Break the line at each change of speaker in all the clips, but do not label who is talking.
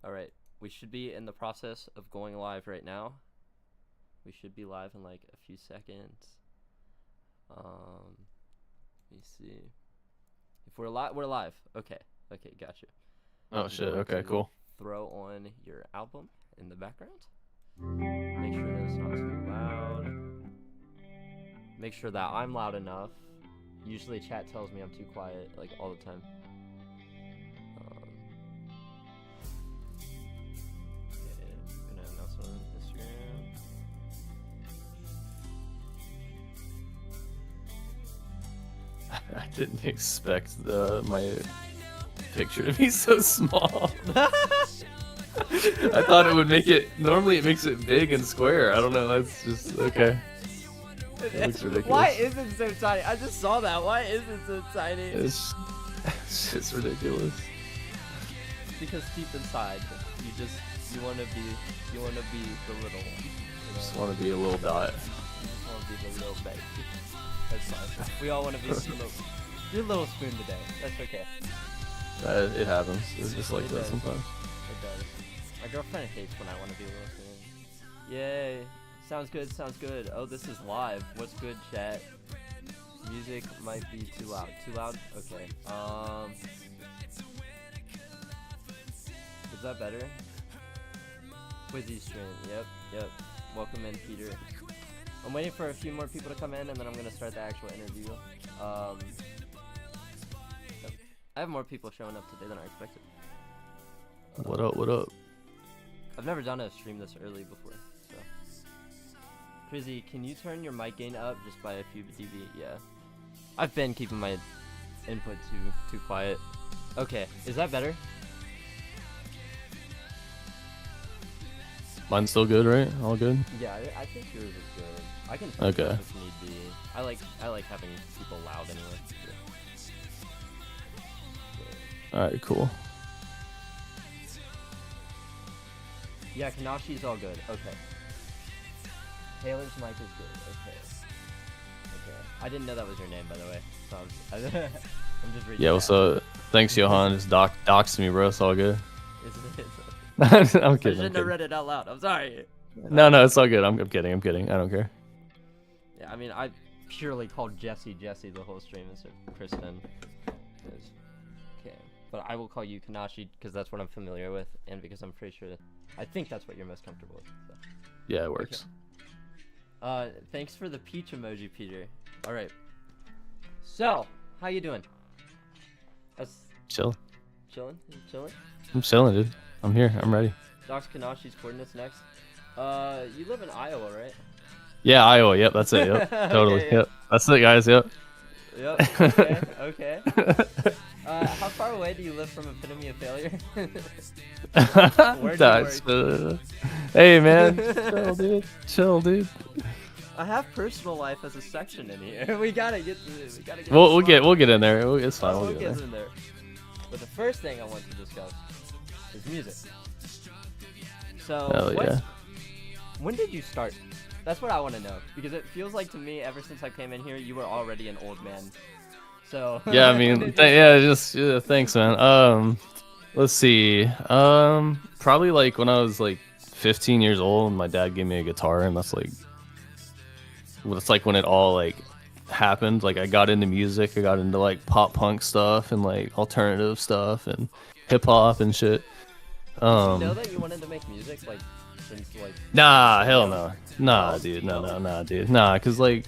All right, we should be in the process of going live right now. We should be live in like a few seconds. Let me see. If we're live, we're live. Okay, gotcha.
Oh shit. Okay, cool.
Throw on your album in the background. Make sure that it's not too loud. Make sure that I'm loud enough. Usually chat tells me I'm too quiet, like all the time. Okay, I'm gonna announce on Instagram.
I didn't expect my picture to be so small. I thought it would make it. Normally, it makes it big and square. I don't know. That's just okay. It looks ridiculous.
Why is it so tiny? I just saw that. Why is it so tiny?
It's just ridiculous.
Because deep inside, you want to be the little one. You
Just want to be a little dot.
You just want to be the little baby. That's fine. We all want to be your little spoon today. That's okay.
It happens. It's just like that sometimes.
It does. My girlfriend hates when I want to be a little spoon. Yay. Sounds good, sounds good. Oh, this is live. What's good, chat? Music might be too loud. Too loud? Okay. Is that better? Quizzy stream. Yep. Welcome in, Peter. I'm waiting for a few more people to come in, and then I'm gonna start the actual interview. I have more people showing up today than I expected.
What up? What up?
I've never done a stream this early before, so. Crizzy, can you turn your mic gain up just by a few dB? Yeah. I've been keeping my input too quiet. Okay, is that better?
Mine's still good, right? All good.
Yeah, I think yours is good. I can turn
Okay.
it up if need be. I like having people loud anyway.
All right, cool.
Yeah, Kanashi's all good. Okay. Taylor's mic is good. Okay. I didn't know that was your name, by the way. So I'm just reading.
Yeah. What's up? Thanks, Johan. Just doxed me, bro. It's all good.
Isn't it?
I'm
I
kidding. I'm
shouldn't have
kidding.
read it out loud. I'm sorry.
No, it's all good. I'm kidding. I'm kidding. I don't care.
Yeah, I mean, I purely called Jesse the whole stream instead of Kristen. Okay, but I will call you Kanashi because that's what I'm familiar with, and because I'm pretty sure I think that's what you're most comfortable with. So.
Yeah, it works.
Okay. Thanks for the peach emoji, Peter. All right. So, how you doing?
Chill.
Chilling?
I'm chilling, dude. I'm here. I'm ready.
Docs Kanashi's coordinates next. You live in Iowa, right?
Yeah, Iowa. Yep, that's it. Yep, totally.
Okay.
Yep, that's it, guys. Yep.
Okay. How far away do you live from Epitome of Failure? Where do you work?
Hey, man. Chill, dude.
I have personal life as a section in here. We gotta get.
We'll get in there. It's fine. We'll get in there.
But the first thing I want to discuss is music. So,
Hell yeah.
When did you start? That's what I want to know, because it feels like to me, ever since I came in here, you were already an old man. So.
Yeah, I mean, thanks, man. Let's see. Probably like when I was like 15 years old, and my dad gave me a guitar, and that's like when it all like happened. Like I got into music. I got into like pop punk stuff and like alternative stuff and hip hop and shit.
Did you know that you wanted to make music like since like?
Nah, hell no. Nah, dude. No, dude. Nah, cause like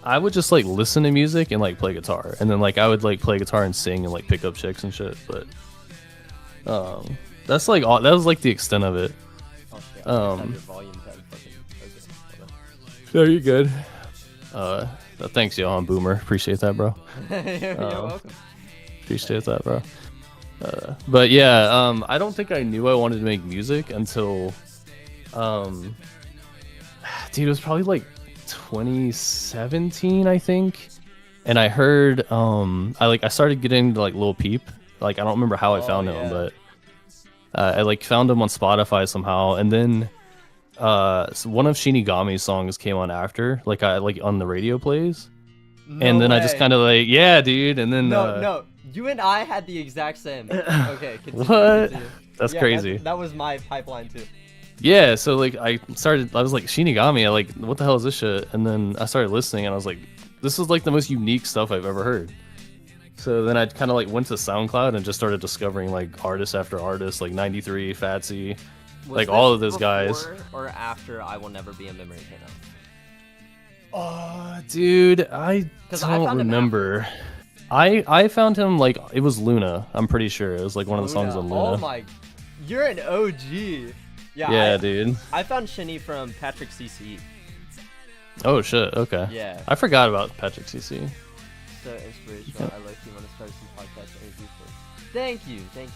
I would just like listen to music and like play guitar, and then like I would like play guitar and sing and like pick up chicks and shit. But that's like all. That was like the extent of it.
Oh, shit. Have your volume tab fucking focused.
No, you're good. Thanks, Johan Boomer. Appreciate that, bro.
You're welcome.
Appreciate that, bro. But yeah, I don't think I knew I wanted to make music until, dude, it was probably like 2017, I think. And I heard, I started getting into like Lil Peep. Like I don't remember how I found him, but I like found him on Spotify somehow, and then so one of Shinigami's songs came on after, like I like on the radio plays, and then I just kind of like, yeah, dude, and then
no, you and I had the exact same. Okay, continue,
what?
continue.
That's
Yeah,
crazy.
that was my pipeline too.
Yeah, so like I was like Shinigami, I like what the hell is this shit? And then I started listening and I was like, this is like the most unique stuff I've ever heard. So then I kind of like went to SoundCloud and just started discovering like artist after artist, like 93, Fatsy, like all of those guys.
Or after I Will Never Be a Memory came out?
Oh, dude, I don't remember. I found him like it was Luna. I'm pretty sure it was like one of the songs on Luna.
Oh my, you're an OG.
Yeah, dude.
I found Shinny from Patrick CC.
Oh shit. Okay.
Yeah.
I forgot about Patrick CC.
So inspirational. I like you want to start some podcast interviews for. Thank you, Susan.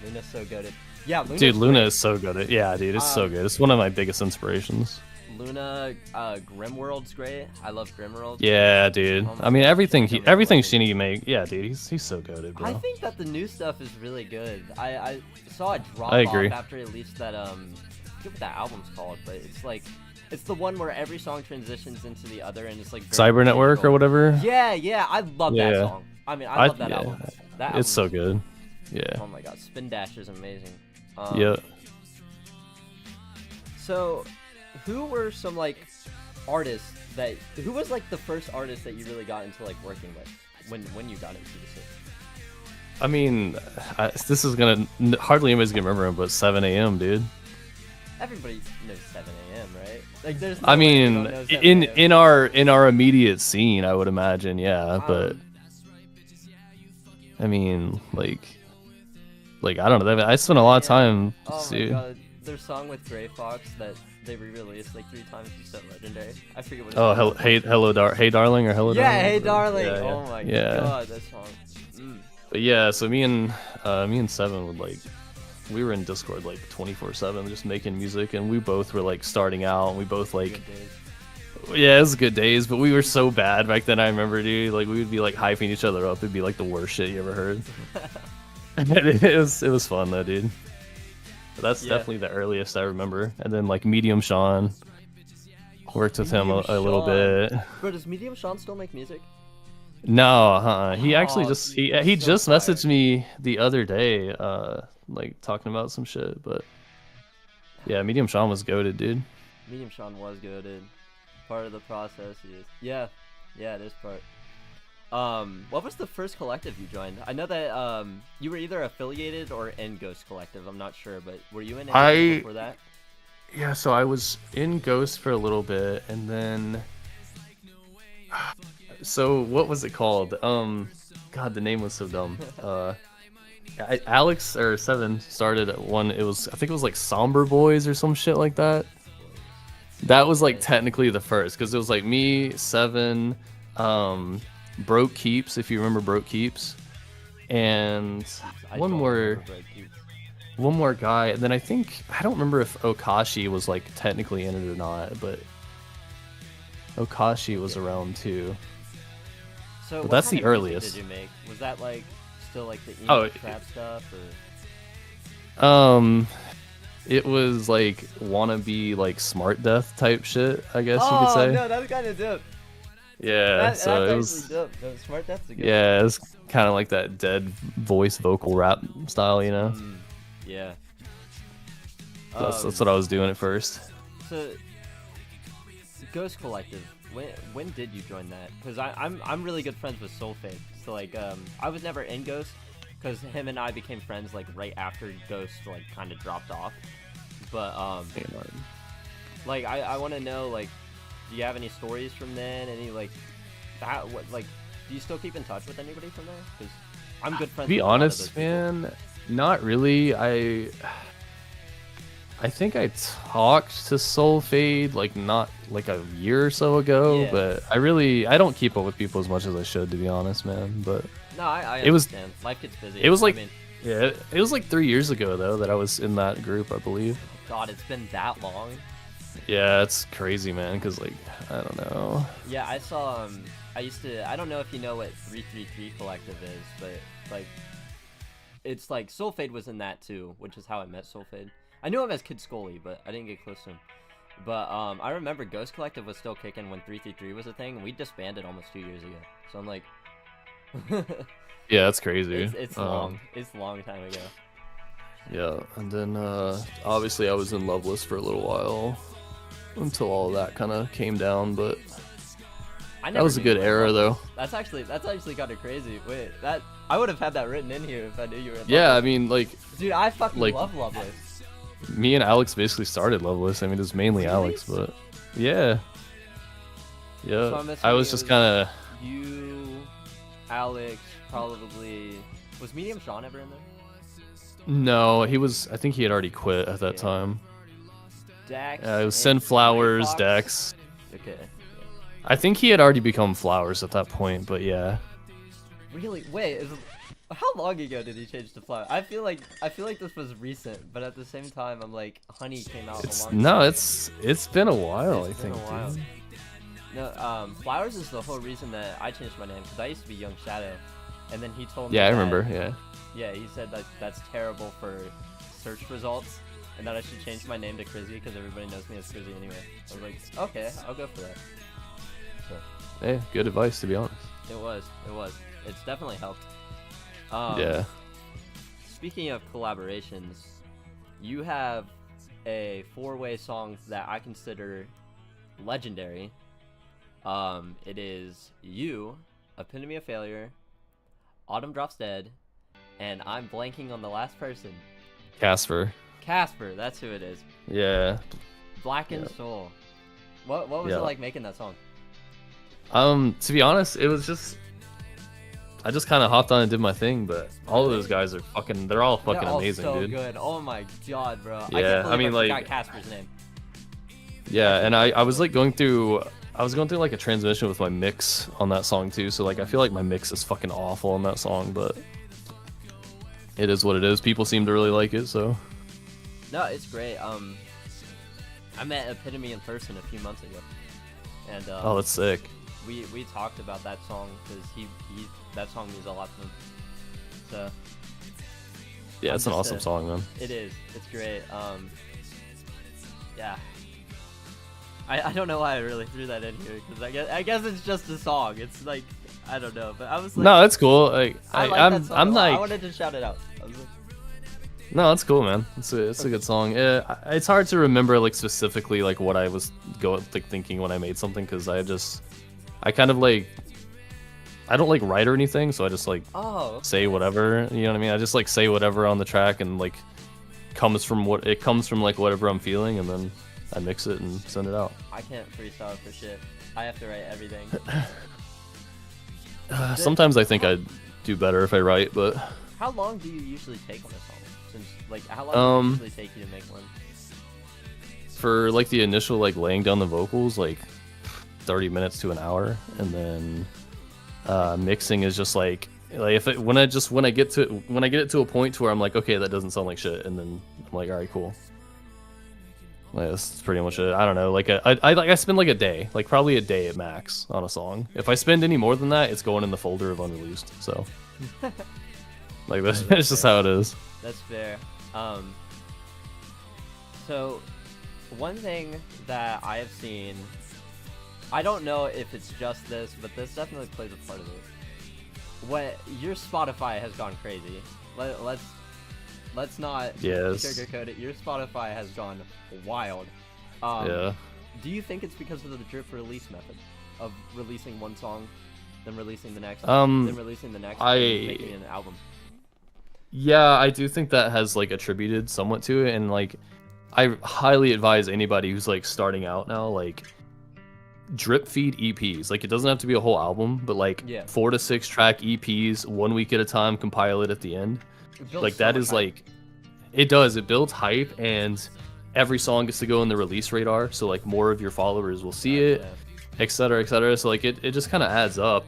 Luna's so good at. Yeah, Luna's
dude, Luna
great.
is so good at. Yeah, dude, it's so good. It's one of my biggest inspirations.
Luna, Grimworld's great. I love Grimworld.
Yeah, dude. I mean, everything Shinny make. Yeah, dude, he's so good at, bro.
I think that the new stuff is really good. I saw a drop
I agree.
off after it released that I forget what that album's called, but it's like it's the one where every song transitions into the other and it's like
Cyber Network or whatever.
Yeah, I love that song. I mean, I love that album. That
it's so good. Yeah.
Oh my god, Spin Dash is amazing.
Yeah.
So, who were some like artists that? Who was like the first artist that you really got into like working with when you got into the scene?
I mean, this is gonna hardly anybody's gonna remember him, but 7 a.m. dude.
Everybody knows 7 a.m. right? Like there's. No
I mean, in our immediate scene, I would imagine, yeah. But I mean, like I don't know. I spent a lot of time.
Oh my god, their song with Gray Fox that they re-released like 3 times is so legendary. I forget what it's called.
Hey darling or hello darling.
Yeah, hey darling.
Yeah,
oh my god, that song.
But yeah, so me and Seven would like, we were in Discord like 24/7 just making music, and we both were like starting out, and we both like, yeah, it was good days, but we were so bad back then. I remember, dude, like we would be like hyping each other up. It'd be like the worst shit you ever heard. it was fun though, dude. But that's definitely the earliest I remember. And then like Medium Sean, worked with him a little bit.
Bro, does Medium Sean still make music?
No, he actually just he just messaged me the other day, like talking about some shit. But yeah, Medium Sean was goated, dude.
Medium Sean was goated. Part of the process, he is. Yeah, it is part. What was the first collective you joined? I know that you were either affiliated or in Ghost Collective. I'm not sure, but were you in anything before that?
Yeah, so I was in Ghost for a little bit, and then so what was it called? God, the name was so dumb. Alex or Seven started at one. I think it was like Somber Boys or some shit like that. That was like technically the first, because it was like me, Seven, Broke Keeps, if you remember Broke Keeps, and one more guy. And then I don't remember if Okashi was like technically in it or not, but Okashi was around too.
So
but that's the earliest.
Did you make? Was that like still like the emo trap stuff,
or? It was like wannabe like Smart Death type shit, I guess you could say.
Oh no, that's kind of dope.
Yeah, so it was
dope. Smart Death's a good
yeah, it was kind of like that dead voice vocal rap style, you know.
Yeah.
That's what I was doing at first.
So, Ghost Collective. When did you join that? Because I'm really good friends with Soulfade. So like I was never in Ghost, because him and I became friends like right after Ghost like kind of dropped off. But like I want to know, like, do you have any stories from then? Any like that? What like? Do you still keep in touch with anybody from there? Because I'm good friends.
To be honest, man, not really. I think I talked to Soulfade like not like a year or so ago, but I don't keep up with people as much as I should, to be honest, man. But
no, I understand. Life gets busy.
It was like it was like 3 years ago though that I was in that group, I believe.
God, it's been that long.
Yeah, it's crazy, man. Cause like I don't know.
Yeah, I saw. I don't know if you know what 333 Collective is, but like, it's like Soulfade was in that too, which is how I met Soulfade. I knew him as Kid Scully, but I didn't get close to him. But I remember Ghost Collective was still kicking when 333 was a thing, and we disbanded almost 2 years ago. So I'm like,
yeah, that's crazy.
It's long. It's a long time ago.
Yeah, and then obviously I was in Loveless for a little while until all that kind of came down, but
I
that
never
was a
knew you
good
were in
era
Loveless.
though.
That's actually kind of crazy. Wait, that I would have had that written in here if I knew you were in
Yeah, I
Loveless.
mean, like,
Dude, I fucking
like
love Loveless.
me and Alex basically started Loveless. I mean, it was mainly
Really?
Alex, but yeah, yeah.
So I'm
I
assuming
was
it
just
was
kind of
you, Alex, probably. Was Medium Sean ever in there?
no. He was. I think he had already quit at that
Okay.
time.
Dax.
It was
and
Sunflowers,
Fox?
Dex.
Okay.
I think he had already become Flowers at that point, but yeah.
Really? Wait, how long ago did he change to Flower? I feel like this was recent, but at the same time, I'm like, Honey came out a long time.
It's been a while.
It's
I
been
think.
a while.
Dude.
No, Flowers is the whole reason that I changed my name because I used to be Young Shadow, and then he told me.
Yeah, I
that-
remember. Yeah.
Yeah, he said that that's terrible for search results, and that I should change my name to Crizzy because everybody knows me as Crizzy anyway. I was like, okay, I'll go for that. So,
Hey, good advice to be honest.
it was. It's definitely helped.
Yeah.
Speaking of collaborations, you have a 4-way song that I consider legendary. It is You, Epitome of Failure, Autumn Drops Dead, and I'm blanking on the last person.
Casper.
Casper, that's who it is.
Yeah.
Blackened
Yeah.
Soul. What was
Yeah.
it like making that song?
To be honest, it was just I just kind of hopped on and did my thing, but all of those guys are they're all fucking
They're all
amazing,
so
dude.
good. Oh my god, bro.
Yeah,
I can't believe
I mean,
forgot
like-
Casper's name.
Yeah, and I was like going through like a transmission with my mix on that song too, so like I feel like my mix is fucking awful on that song, but it is what it is. People seem to really like it, so
No, it's great. I met Epitome in person a few months ago, and
oh, that's sick.
we talked about that song because he that song means a lot to him. So
Yeah,
I'm
it's an
just
awesome song, man.
it is. It's great. Yeah. I don't know why I really threw that in here because I guess it's just a song. It's like I don't know, but I was like,
No, it's cool. Like
I like
I'm
that song
I'm
a lot. I
like
wanted to shout it out. I was like,
no, it's cool, man. It's a good song. It's hard to remember like specifically like what I was thinking when I made something because I kind of like I don't like write or anything, so I just like
oh,
say whatever. You know what I mean? I just like say whatever on the track and like comes from like whatever I'm feeling, and then I mix it and send it out.
I can't freestyle for shit. I have to write everything.
Sometimes I think I'd do better if I write, but
How long do you usually take on a song? Since like how long does it usually take you to make one?
for like the initial like laying down the vocals, like 30 minutes to an hour, and then mixing is just like when I get it to a point to where I'm like, okay, that doesn't sound like shit, and then I'm like, all right, cool. Like, that's pretty much it. I don't know. Like I spend like a day, like probably a day at max on a song. If I spend any more than that, it's going in the folder of unreleased. So like that's just how it is.
That's fair. So one thing that I have seen, I don't know if it's just this, but this definitely plays a part of it. What your Spotify has gone crazy. Let's not
Yes.
sugarcoat it. Your Spotify has gone wild.
Yeah.
Do you think it's because of the drip release method of releasing one song, then releasing the next,
Um,
then releasing the next,
I-
and making an album?
Yeah, I do think that has like attributed somewhat to it, and like I highly advise anybody who's like starting out now, like drip feed EPs. Like it doesn't have to be a whole album, but like
Yeah.
4 to 6 track EPs, 1 week at a time, compile it at the end.
It builds
Like
so
that
much
is
hype.
like it does. It builds hype, and every song gets to go in the release radar, so like more of your followers will see it,
Yeah.
et cetera, et cetera. So like it just kind of adds up.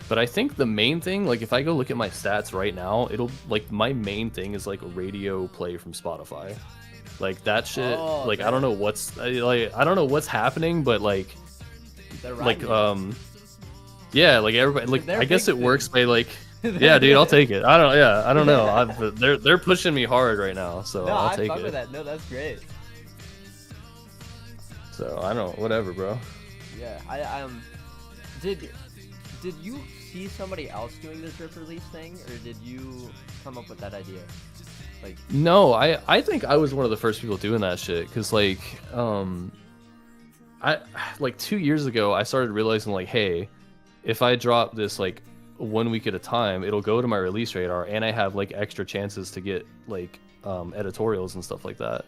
But I think the main thing, like if I go look at my stats right now, it'll like my main thing is like radio play from Spotify. Like that shit.
Oh,
like I don't know I don't know what's happening, but like
They're
like
riding it.
yeah, like everybody like
They're
I guess
big
it works by like yeah, dude, I'll take it. I don't know. They're pushing me hard right now, so
No,
I'll
I
take
fuck
it.
with that. No, that's great.
So I don't whatever, bro.
Yeah, I did you see somebody else doing the drip release thing, or did you come up with that idea? Like,
No, I think I was one of the first people doing that shit, because like I like 2 years ago I started realizing like, hey, if I drop this like 1 week at a time, it'll go to my release radar, and I have like extra chances to get like editorials and stuff like that.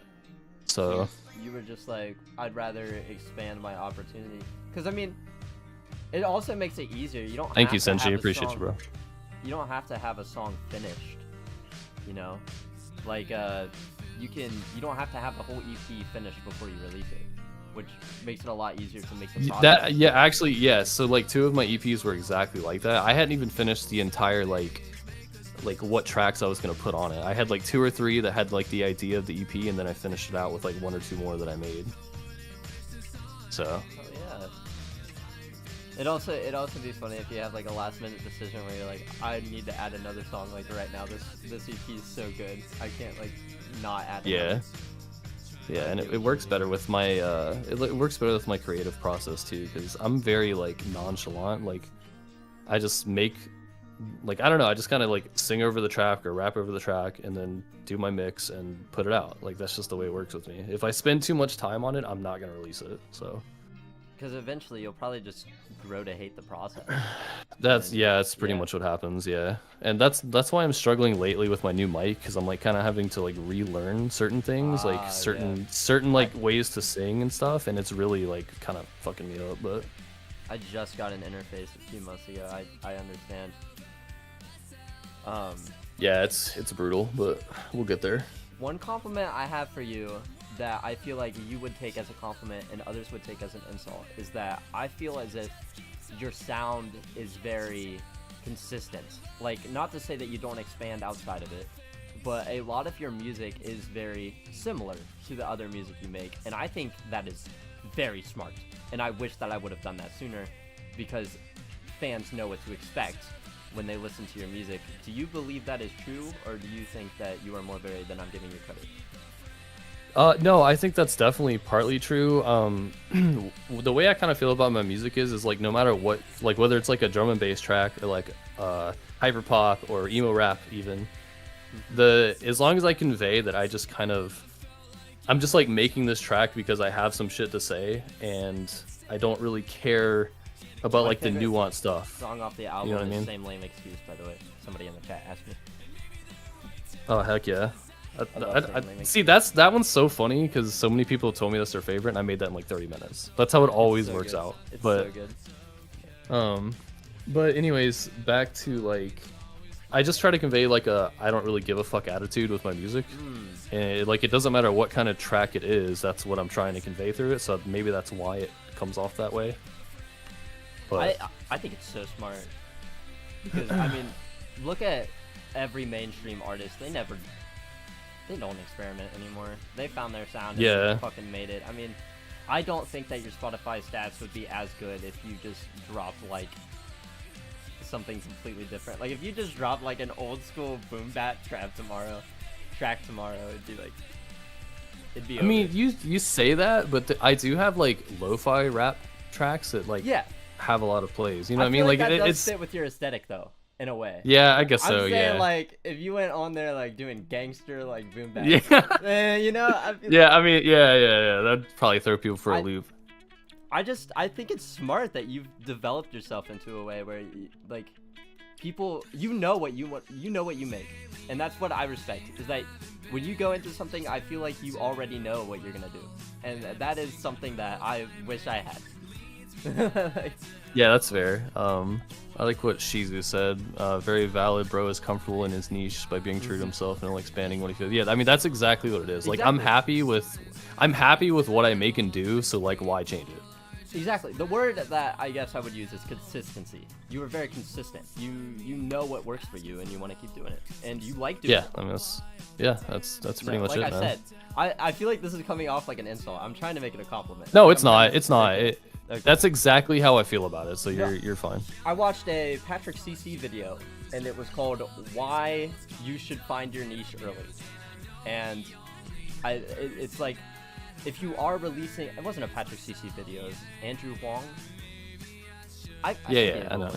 So
you were just like, I'd rather expand my opportunity, because I mean, it also makes it easier. You don't.
thank you,
have to
Senshi.
have a
Appreciate
song-
you, bro.
You don't have to have a song finished. You know, like you don't have to have the whole EP finished before you release it, which makes it a lot easier to make the process.
That yeah, actually yes. So like 2 of my EPs were exactly like that. I hadn't even finished the entire like what tracks I was gonna put on it. I had like 2 or 3 that had like the idea of the EP, and then I finished it out with like 1 or 2 more that I made. So.
Oh yeah. It also be funny if you have like a last minute decision where you're like, I need to add another song like right now. This EP is so good. I can't like not add.
Yeah. Yeah, and it works better with my it works better with my creative process too, because I'm very like nonchalant. Like I just make like, I don't know, I just kind of like sing over the track or rap over the track and then do my mix and put it out. Like that's just the way it works with me. If I spend too much time on it, I'm not gonna release it. So.
Because eventually you'll probably just grow to hate the process.
That's pretty much what happens. Yeah, and that's why I'm struggling lately with my new mic, because I'm like kind of having to like relearn certain things, like certain like ways to sing and stuff, and it's really like kind of fucking me up. But
I just got an interface a few months ago. I understand.
Yeah, it's brutal, but we'll get there.
One compliment I have for you that I feel like you would take as a compliment and others would take as an insult is that I feel as if your sound is very consistent. Like, not to say that you don't expand outside of it, but a lot of your music is very similar to the other music you make, and I think that is very smart, and I wish that I would have done that sooner, because fans know what to expect when they listen to your music. Do you believe that is true, or do you think that you are more varied than I'm giving you credit?
No, I think that's definitely partly true. The way I kind of feel about my music is like no matter what, like whether it's like a drum and bass track or like hyper pop or emo rap even, as long as I convey that I'm just like making this track because I have some shit to say, and I don't really care about like the nuanced stuff.
Song off the album,
you know what I mean?
Same lame excuse, by the way. Somebody in the chat asked me.
Oh heck yeah. See, that one's so funny because so many people told me that's their favorite, and I made that in like 30 minutes. That's how it always works out.
It's
but
so good.
But anyways, back to like, I just try to convey like I don't really give a fuck attitude with my music, and like it doesn't matter what kind of track it is. That's what I'm trying to convey through it. So maybe that's why it comes off that way. But
I think it's so smart, because I mean, look at every mainstream artist. They don't experiment anymore. They found their sound and they fucking made it. I mean, I don't think that your Spotify stats would be as good if you just dropped like something completely different. Like if you just dropped like an old school boom bat track tomorrow, it'd be like, it'd be.
I mean, you say that, but I do have like lo-fi rap tracks that like have a lot of plays. You know what I mean? Like
that does
it's
fit with your aesthetic thoe. In a way.
Yeah, I guess so.
I'm saying,
yeah.
like, if you went on there like doing gangster like boom bap, you know.
I mean, yeah. That'd probably throw people for a loop.
I think it's smart that you've developed yourself into a way where, like, people, you know what you make, and that's what I respect. Is that when you go into something, I feel like you already know what you're gonna do, and that is something that I wish I had.
Yeah, that's fair. I like what Shizu said. Very valid. Bro is comfortable in his niche by being true to himself and only expanding what he feels. Yeah, I mean that's exactly what it is. Like I'm happy with what I make and do. So like, why change it?
Exactly. The word that I guess I would use is consistency. You are very consistent. You know what works for you, and you want to keep doing it, and you like doing it.
I mean that's pretty much
it.
Like I said,
I feel like this is coming off like an insult. I'm trying to make it a compliment.
No, it's not. It's not. That's exactly how I feel about it. So you're fine.
I watched a Patrick CC video, and it was called "Why You Should Find Your Niche Early," and it's like, if you are releasing, it wasn't a Patrick CC video, it was Andrew Huang. I know.
Yeah,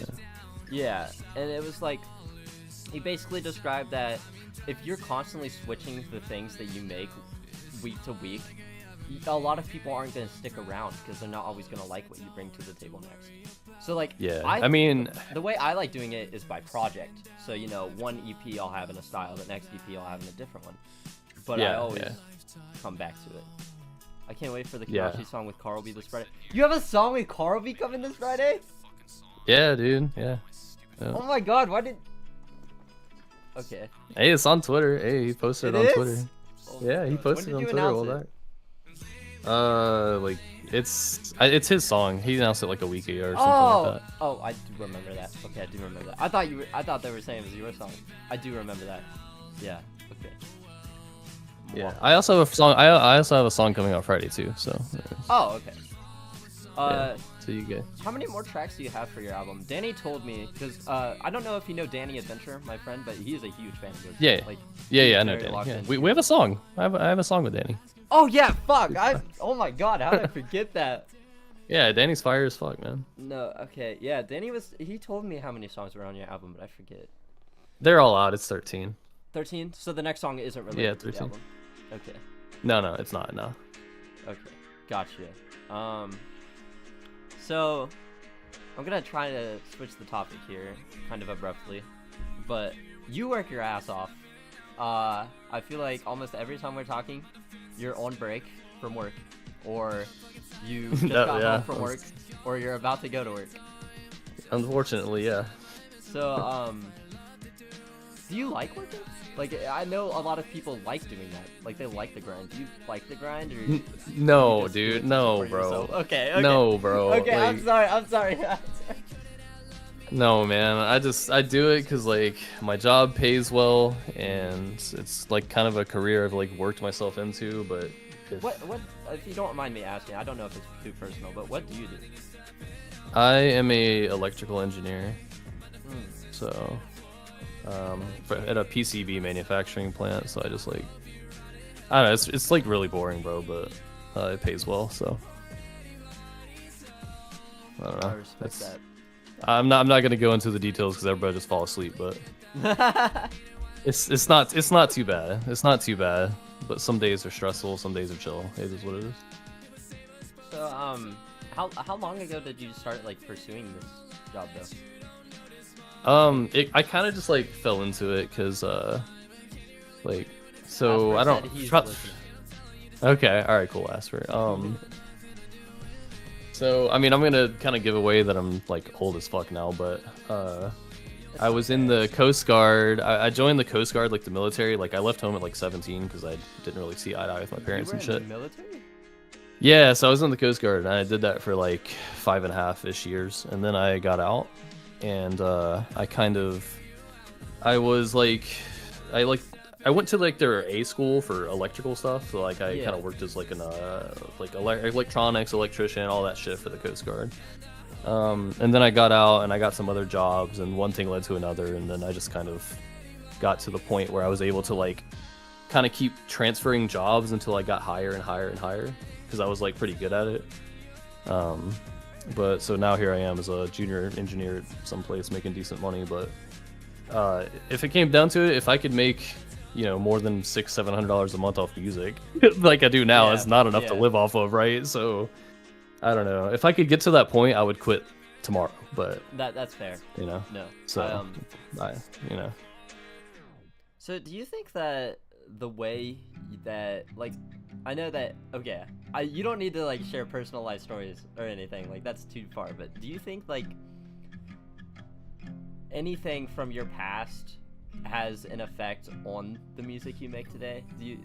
Yeah, and it was like, he basically described that if you're constantly switching the things that you make week to week, a lot of people aren't going to stick around because they're not always going to like what you bring to the table next. So like,
Yeah, I mean,
the way I like doing it is by project. So, you know, one EP I'll have in a style, the next EP I'll have in a different one. But I always come back to it. I can't wait for the Kanashi song with Carl B this Friday. You have a song with Carl B coming this Friday?
Yeah, dude. Yeah.
Oh my god, why did... Okay.
Hey, it's on Twitter. Hey, he posted it on Twitter.
Oh
yeah, he posted it on Twitter all that. Like it's his song. He announced it like a week ago or something like that.
Oh, I do remember that. Okay, I do remember that. I thought they were saying it was your song. I do remember that. Yeah. Okay.
Yeah. I also have a song. I also have a song coming out Friday too. So.
Oh, okay.
So you get.
How many more tracks do you have for your album? Danny told me because I don't know if you know Danny Adventure, my friend, but he is a huge fan of yours.
Yeah.
Like,
yeah, I know Danny. Yeah. We have a song. I have a song with Danny.
Oh yeah, fuck! Oh my god, how did I forget that?
Yeah, Danny's fire as fuck, man.
No, okay, yeah, he told me how many songs were on your album, but I forget.
They're all out. It's 13.
13? So the next song isn't related to the album. Okay.
No, it's not. No.
Okay, gotcha. So I'm gonna try to switch the topic here, kind of abruptly, but you work your ass off. I feel like almost every time we're talking, you're on break from work, or you just got home from work, or you're about to go to work.
Unfortunately, yeah.
So, do you like working? Like, I know a lot of people like doing that. Like, they like the grind. Do you like the grind, or?
No, dude. No, bro.
Okay.
No, bro.
Okay,
like,
I'm sorry.
No, man. I do it because like my job pays well, and it's like kind of a career I've like worked myself into. But
what if you don't mind me asking, I don't know if it's too personal, but what do you do?
I am a electrical engineer. So at a PCB manufacturing plant. So I just like, I don't know. It's like really boring, bro, but it pays well. So I don't know.
I respect that.
I'm not gonna go into the details because everybody just fall asleep, but it's not too bad. It's not too bad. But some days are stressful, some days are chill. It is what it is.
So how long ago did you start like pursuing this job though?
I kind of just like fell into it because like so
Asper
I don't. Okay, all right, cool, Asper. So, I mean, I'm gonna kind of give away that I'm like old as fuck now, but I was in the Coast Guard. I joined the Coast Guard, like the military. Like I left home at like 17 because I didn't really see eye to eye with my parents and shit.
In the military?
Yeah, so I was in the Coast Guard and I did that for like 5.5-ish years, and then I got out, and I went to like their A school for electrical stuff, so like I kind of worked as like an electronics electrician, all that shit for the Coast Guard. And then I got out and I got some other jobs, and one thing led to another, and then I just kind of got to the point where I was able to like kind of keep transferring jobs until I got higher and higher and higher because I was like pretty good at it. But so now here I am as a junior engineer at someplace making decent money. But if it came down to it, if I could make more than $600-700 a month off music, like I do now, it's not enough to live off of, right? So I don't know. If I could get to that point, I would quit tomorrow. But
that's fair.
No.
So
I.
So do you think that the way that like I know that you don't need to like share personal life stories or anything, like that's too far, but do you think like anything from your past has an effect on the music you make today? Do you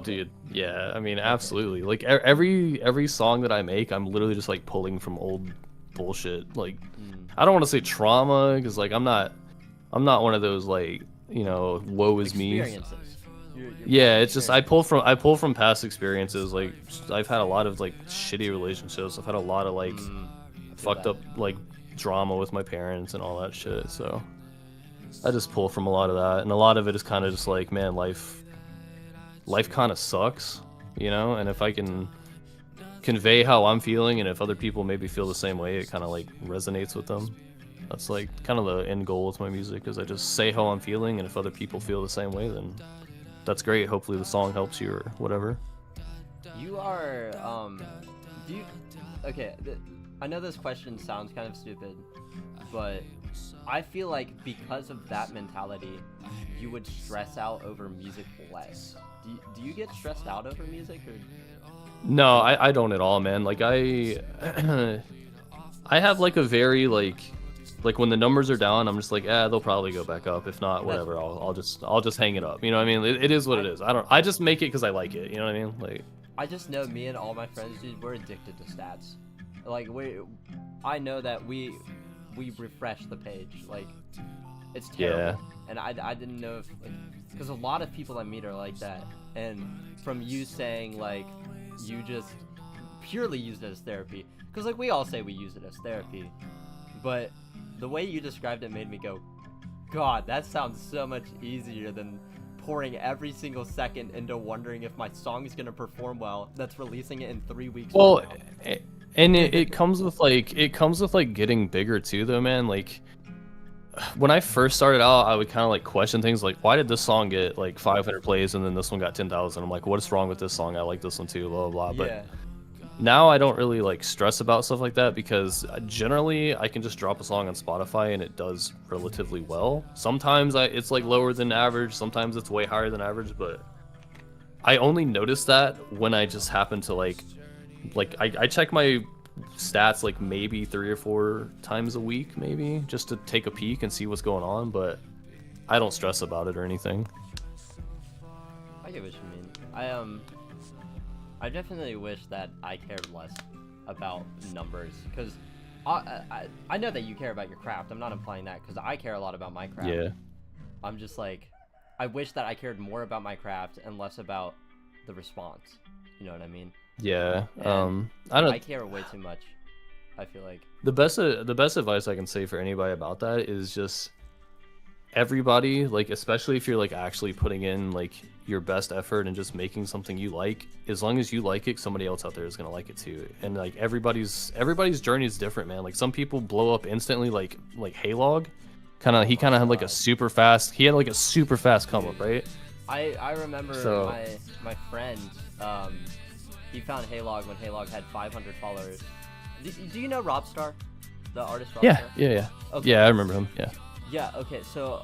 dude, yeah, I mean, absolutely. Like every song that I make, I'm literally just like pulling from old bullshit. Like I don't want to say trauma because like I'm not one of those like woe is me. Yeah, it's just I pull from past experiences. Like I've had a lot of like shitty relationships. I've had a lot of like fucked up like drama with my parents and all that shit. So I just pull from a lot of that, and a lot of it is kind of just like, man, life kind of sucks, and if I can convey how I'm feeling, and if other people maybe feel the same way, it kind of like resonates with them. That's like kind of the end goal with my music, is I just say how I'm feeling, and if other people feel the same way, then that's great. Hopefully the song helps you or whatever.
You are, do you, okay, I know this question sounds kind of stupid, but I feel like because of that mentality, you would stress out over music less. Do you get stressed out over music, or?
No, I don't at all, man. Like I I have like a very like when the numbers are down, I'm just like, they'll probably go back up. If not, whatever. I'll just hang it up. You know what I mean? It is what it is. I just make it because I like it. You know what I mean? Like,
I just know me and all my friends, dude, we're addicted to stats. Like I know that we refresh the page. Like, it's terrible.
yeah.
And I didn't know if, like, because a lot of people I meet are like that. And from you saying like you just purely used it as therapy, because like we all say we use it as therapy, but the way you described it made me go, God, that sounds so much easier than pouring every single second into wondering if my song is gonna perform well. That's releasing it in 3 weeks.
Well, and it comes with like getting bigger too, though, man. Like when I first started out, I would kind of like question things like, why did this song get like 500 plays and then this one got 10,000? I'm like, what is wrong with this song? I like this one too, blah blah blah.
Yeah.
But now I don't really like stress about stuff like that, because generally I can just drop a song on Spotify and it does relatively well. Sometimes it's like lower than average, sometimes it's way higher than average, but I only notice that when I just happen to like I check my stats like maybe 3 or 4 times a week, maybe, just to take a peek and see what's going on, but I don't stress about it or anything.
I get what you mean. I definitely wish that I cared less about numbers, because I know that you care about your craft. I'm not implying that, because I care a lot about my craft.
Yeah.
I'm just like, I wish that I cared more about my craft and less about the response. You know what I mean?
Yeah.
And I care way too much, I feel like.
The best advice I can say for anybody about that is just everybody, like, especially if you're like actually putting in like your best effort and just making something you like, as long as you like it, somebody else out there is gonna like it too. And like everybody's journey is different, man. Like some people blow up instantly, like Haylog. He had like a super fast come up, right?
I remember my friend, he found Haylog when Haylog had 500 followers. Do you know Robstar, the artist Robstar?
Yeah.
Okay.
Yeah, I remember him. Yeah.
Yeah. Okay. So,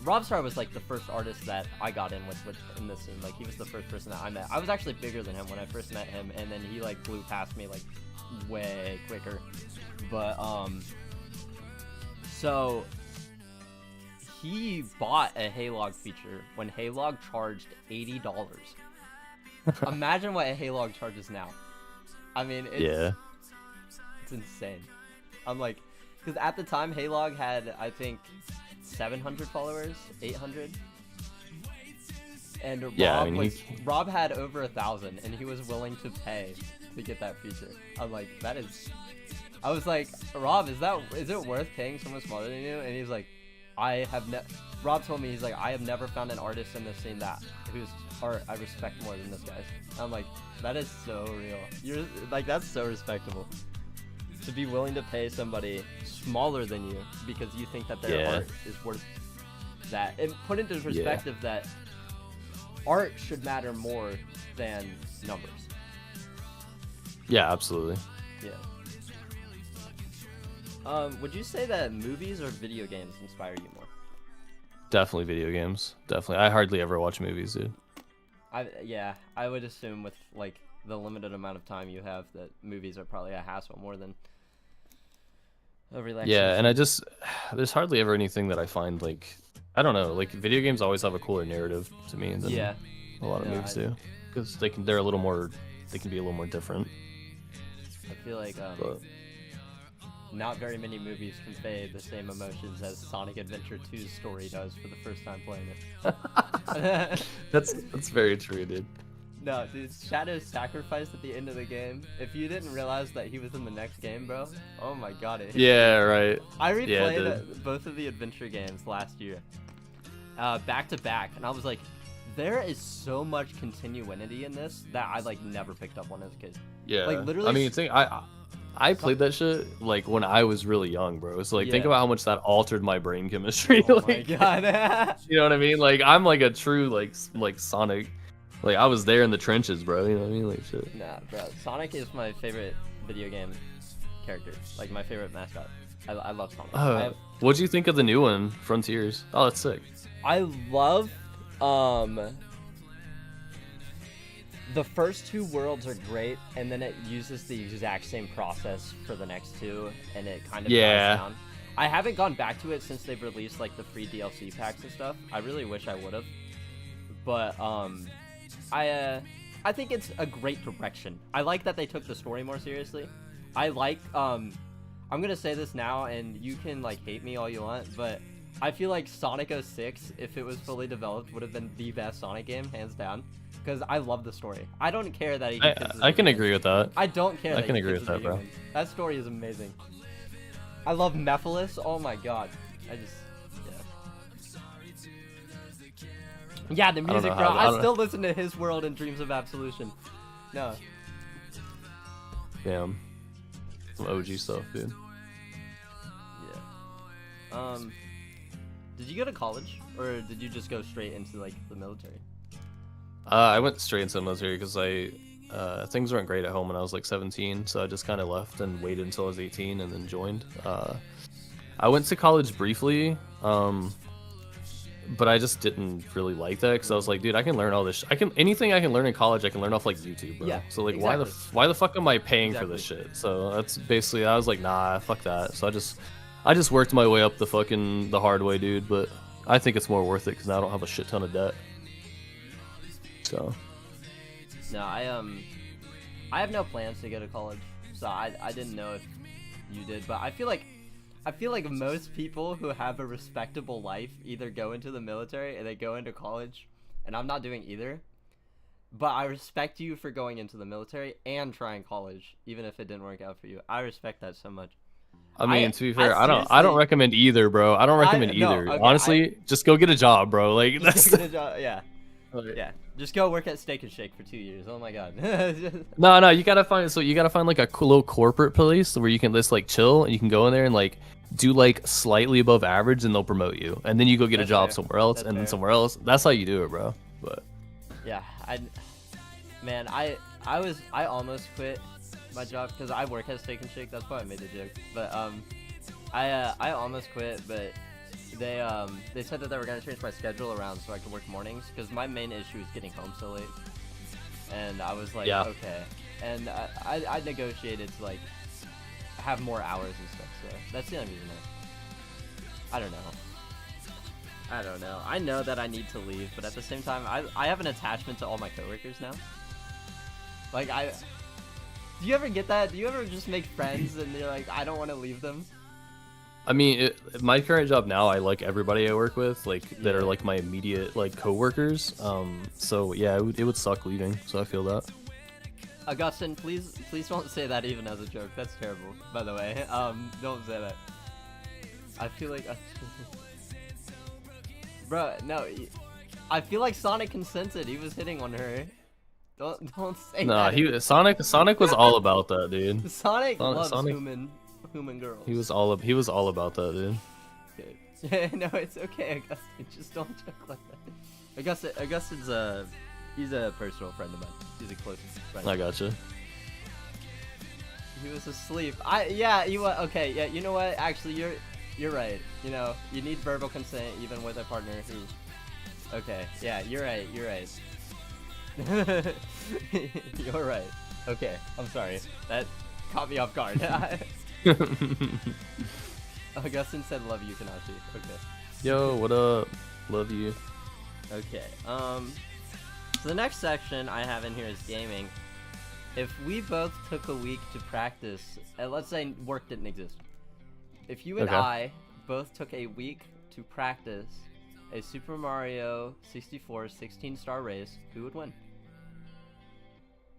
Robstar was like the first artist that I got in with in this scene. Like, he was the first person that I met. I was actually bigger than him when I first met him, and then he like blew past me like way quicker. But so he bought a Haylog feature when Haylog charged $80. Imagine what a Haylog charges now. I mean, it's insane. I'm like, because at the time Haylog had, I think, 700 followers, 800, and Rob had over 1,000, and he was willing to pay to get that feature. I'm like, I was like, Rob, is it worth paying someone smaller than you? And he's like, Rob told me, he's like, I have never found an artist in this scene whose art I respect more than this guy's. I'm like, that is so real. You're like, that's so respectable. To be willing to pay somebody smaller than you because you think that their art is worth that. And put into perspective that art should matter more than numbers.
Yeah, absolutely.
Yeah. Would you say that movies or video games inspire you more?
Definitely video games. Definitely. I hardly ever watch movies, dude.
I would assume with like the limited amount of time you have that movies are probably a hassle more than a relaxation.
Yeah, and there's hardly ever anything that I find like, I don't know, like video games always have a cooler narrative to me than a lot of movies do, because they can be a little more different.
I feel like not very many movies convey the same emotions as Sonic Adventure 2's story does for the first time playing it.
That's very true, dude.
No, dude, Shadow's sacrifice at the end of the game. If you didn't realize that he was in the next game, bro, oh my god, it hit you.
Right.
I replayed both of the adventure games last year, back to back, and I was like, there is so much continuity in this that I like never picked up on as a kid.
Yeah.
Like literally.
I mean, I played that shit like when I was really young, bro. It's like think
Yeah.
about how much that altered my brain chemistry.
Oh
like,
my god.
you know what I mean? Like I'm like a true like Sonic. Like I was there in the trenches, bro. You know what I mean? Like shit.
Nah, bro. Sonic is my favorite video game character. Like my favorite mascot. I love Sonic.
What'd you think of the new one, Frontiers? Oh, that's sick.
I love the first 2 worlds are great, and then it uses the exact same process for the next 2, and it kind of dies down. I haven't gone back to it since they've released like the free DLC packs and stuff. I really wish I would have, but I think it's a great direction. I like that they took the story more seriously. I like I'm gonna say this now, and you can like hate me all you want, but I feel like Sonic 06, if it was fully developed, would have been the best Sonic game, hands down. Because I love the story. I don't care that he
I can agree with that.
I don't care.
I can agree with that, bro.
That story is amazing. I love Mephiles. Oh my god. Yeah, the music, bro. I still listen to His World and Dreams of Absolution. No.
Damn. Some OG stuff, dude.
Yeah. Did you go to college, or did you just go straight into like the military?
I went straight into the military because things weren't great at home when I was like 17, so I just kind of left and waited until I was 18 and then joined. I went to college briefly, but I just didn't really like that because I was like, dude, I can learn all this. Anything I can learn in college, I can learn off like YouTube, bro.
Yeah,
so like,
exactly.
why the fuck am I paying for this shit? So that's basically, I was like, nah, fuck that. So I just worked my way up the hard way, dude. But I think it's more worth it because now I don't have a shit ton of debt. So.
No, I have no plans to go to college, so I didn't know if you did, but I feel like most people who have a respectable life either go into the military or they go into college, and I'm not doing either. But I respect you for going into the military and trying college, even if it didn't work out for you. I respect that so much.
I mean, to be fair, I don't recommend either, bro. I don't recommend either. Okay, honestly, just go get a job, bro. Like that's
yeah. Yeah, just go work at Steak and Shake for 2 years. Oh my god.
No, you gotta find like a cool little corporate place where you can just like chill and you can go in there and like do like slightly above average and they'll promote you, and then you go get a job somewhere else and then somewhere else. That's how you do it, bro. But
yeah, I almost quit my job because I work at Steak and Shake. That's why I made the joke. But I almost quit, but they said that they were gonna change my schedule around so I could work mornings because my main issue is getting home so late. And I was like, okay. And I negotiated to like have more hours and stuff. So that's the only reason. I don't know. I know that I need to leave, but at the same time, I have an attachment to all my coworkers now. Like do you ever get that? Do you ever just make friends and you're like, I don't want to leave them?
I mean, my current job now, I like everybody I work with, like that are like my immediate like coworkers. So yeah, it would suck leaving. So I feel that.
Augustin, please don't say that even as a joke. That's terrible, by the way. Don't say that. I feel like, bro, no, I feel like Sonic consented. He was hitting on her. Don't say that.
No, Sonic was all about that, dude.
Sonic loves human girls.
He was all about that, dude.
Okay. No, it's okay, Augustin. Just don't joke like that. Augustin's he's a personal friend of mine. He's a close friend.
I gotcha.
He was asleep. Okay, yeah, you know what? Actually, you're right. You know, you need verbal consent even with a partner who. Okay, yeah, you're right. You're right. Okay, I'm sorry. That caught me off guard. Augustin said, "Love you, Kanashi." Okay.
Yo, what up? Love you.
Okay. So the next section I have in here is gaming. If we both took a week to practice, let's say work didn't exist. If you and I both took a week to practice a Super Mario 64 16-star race, who would win?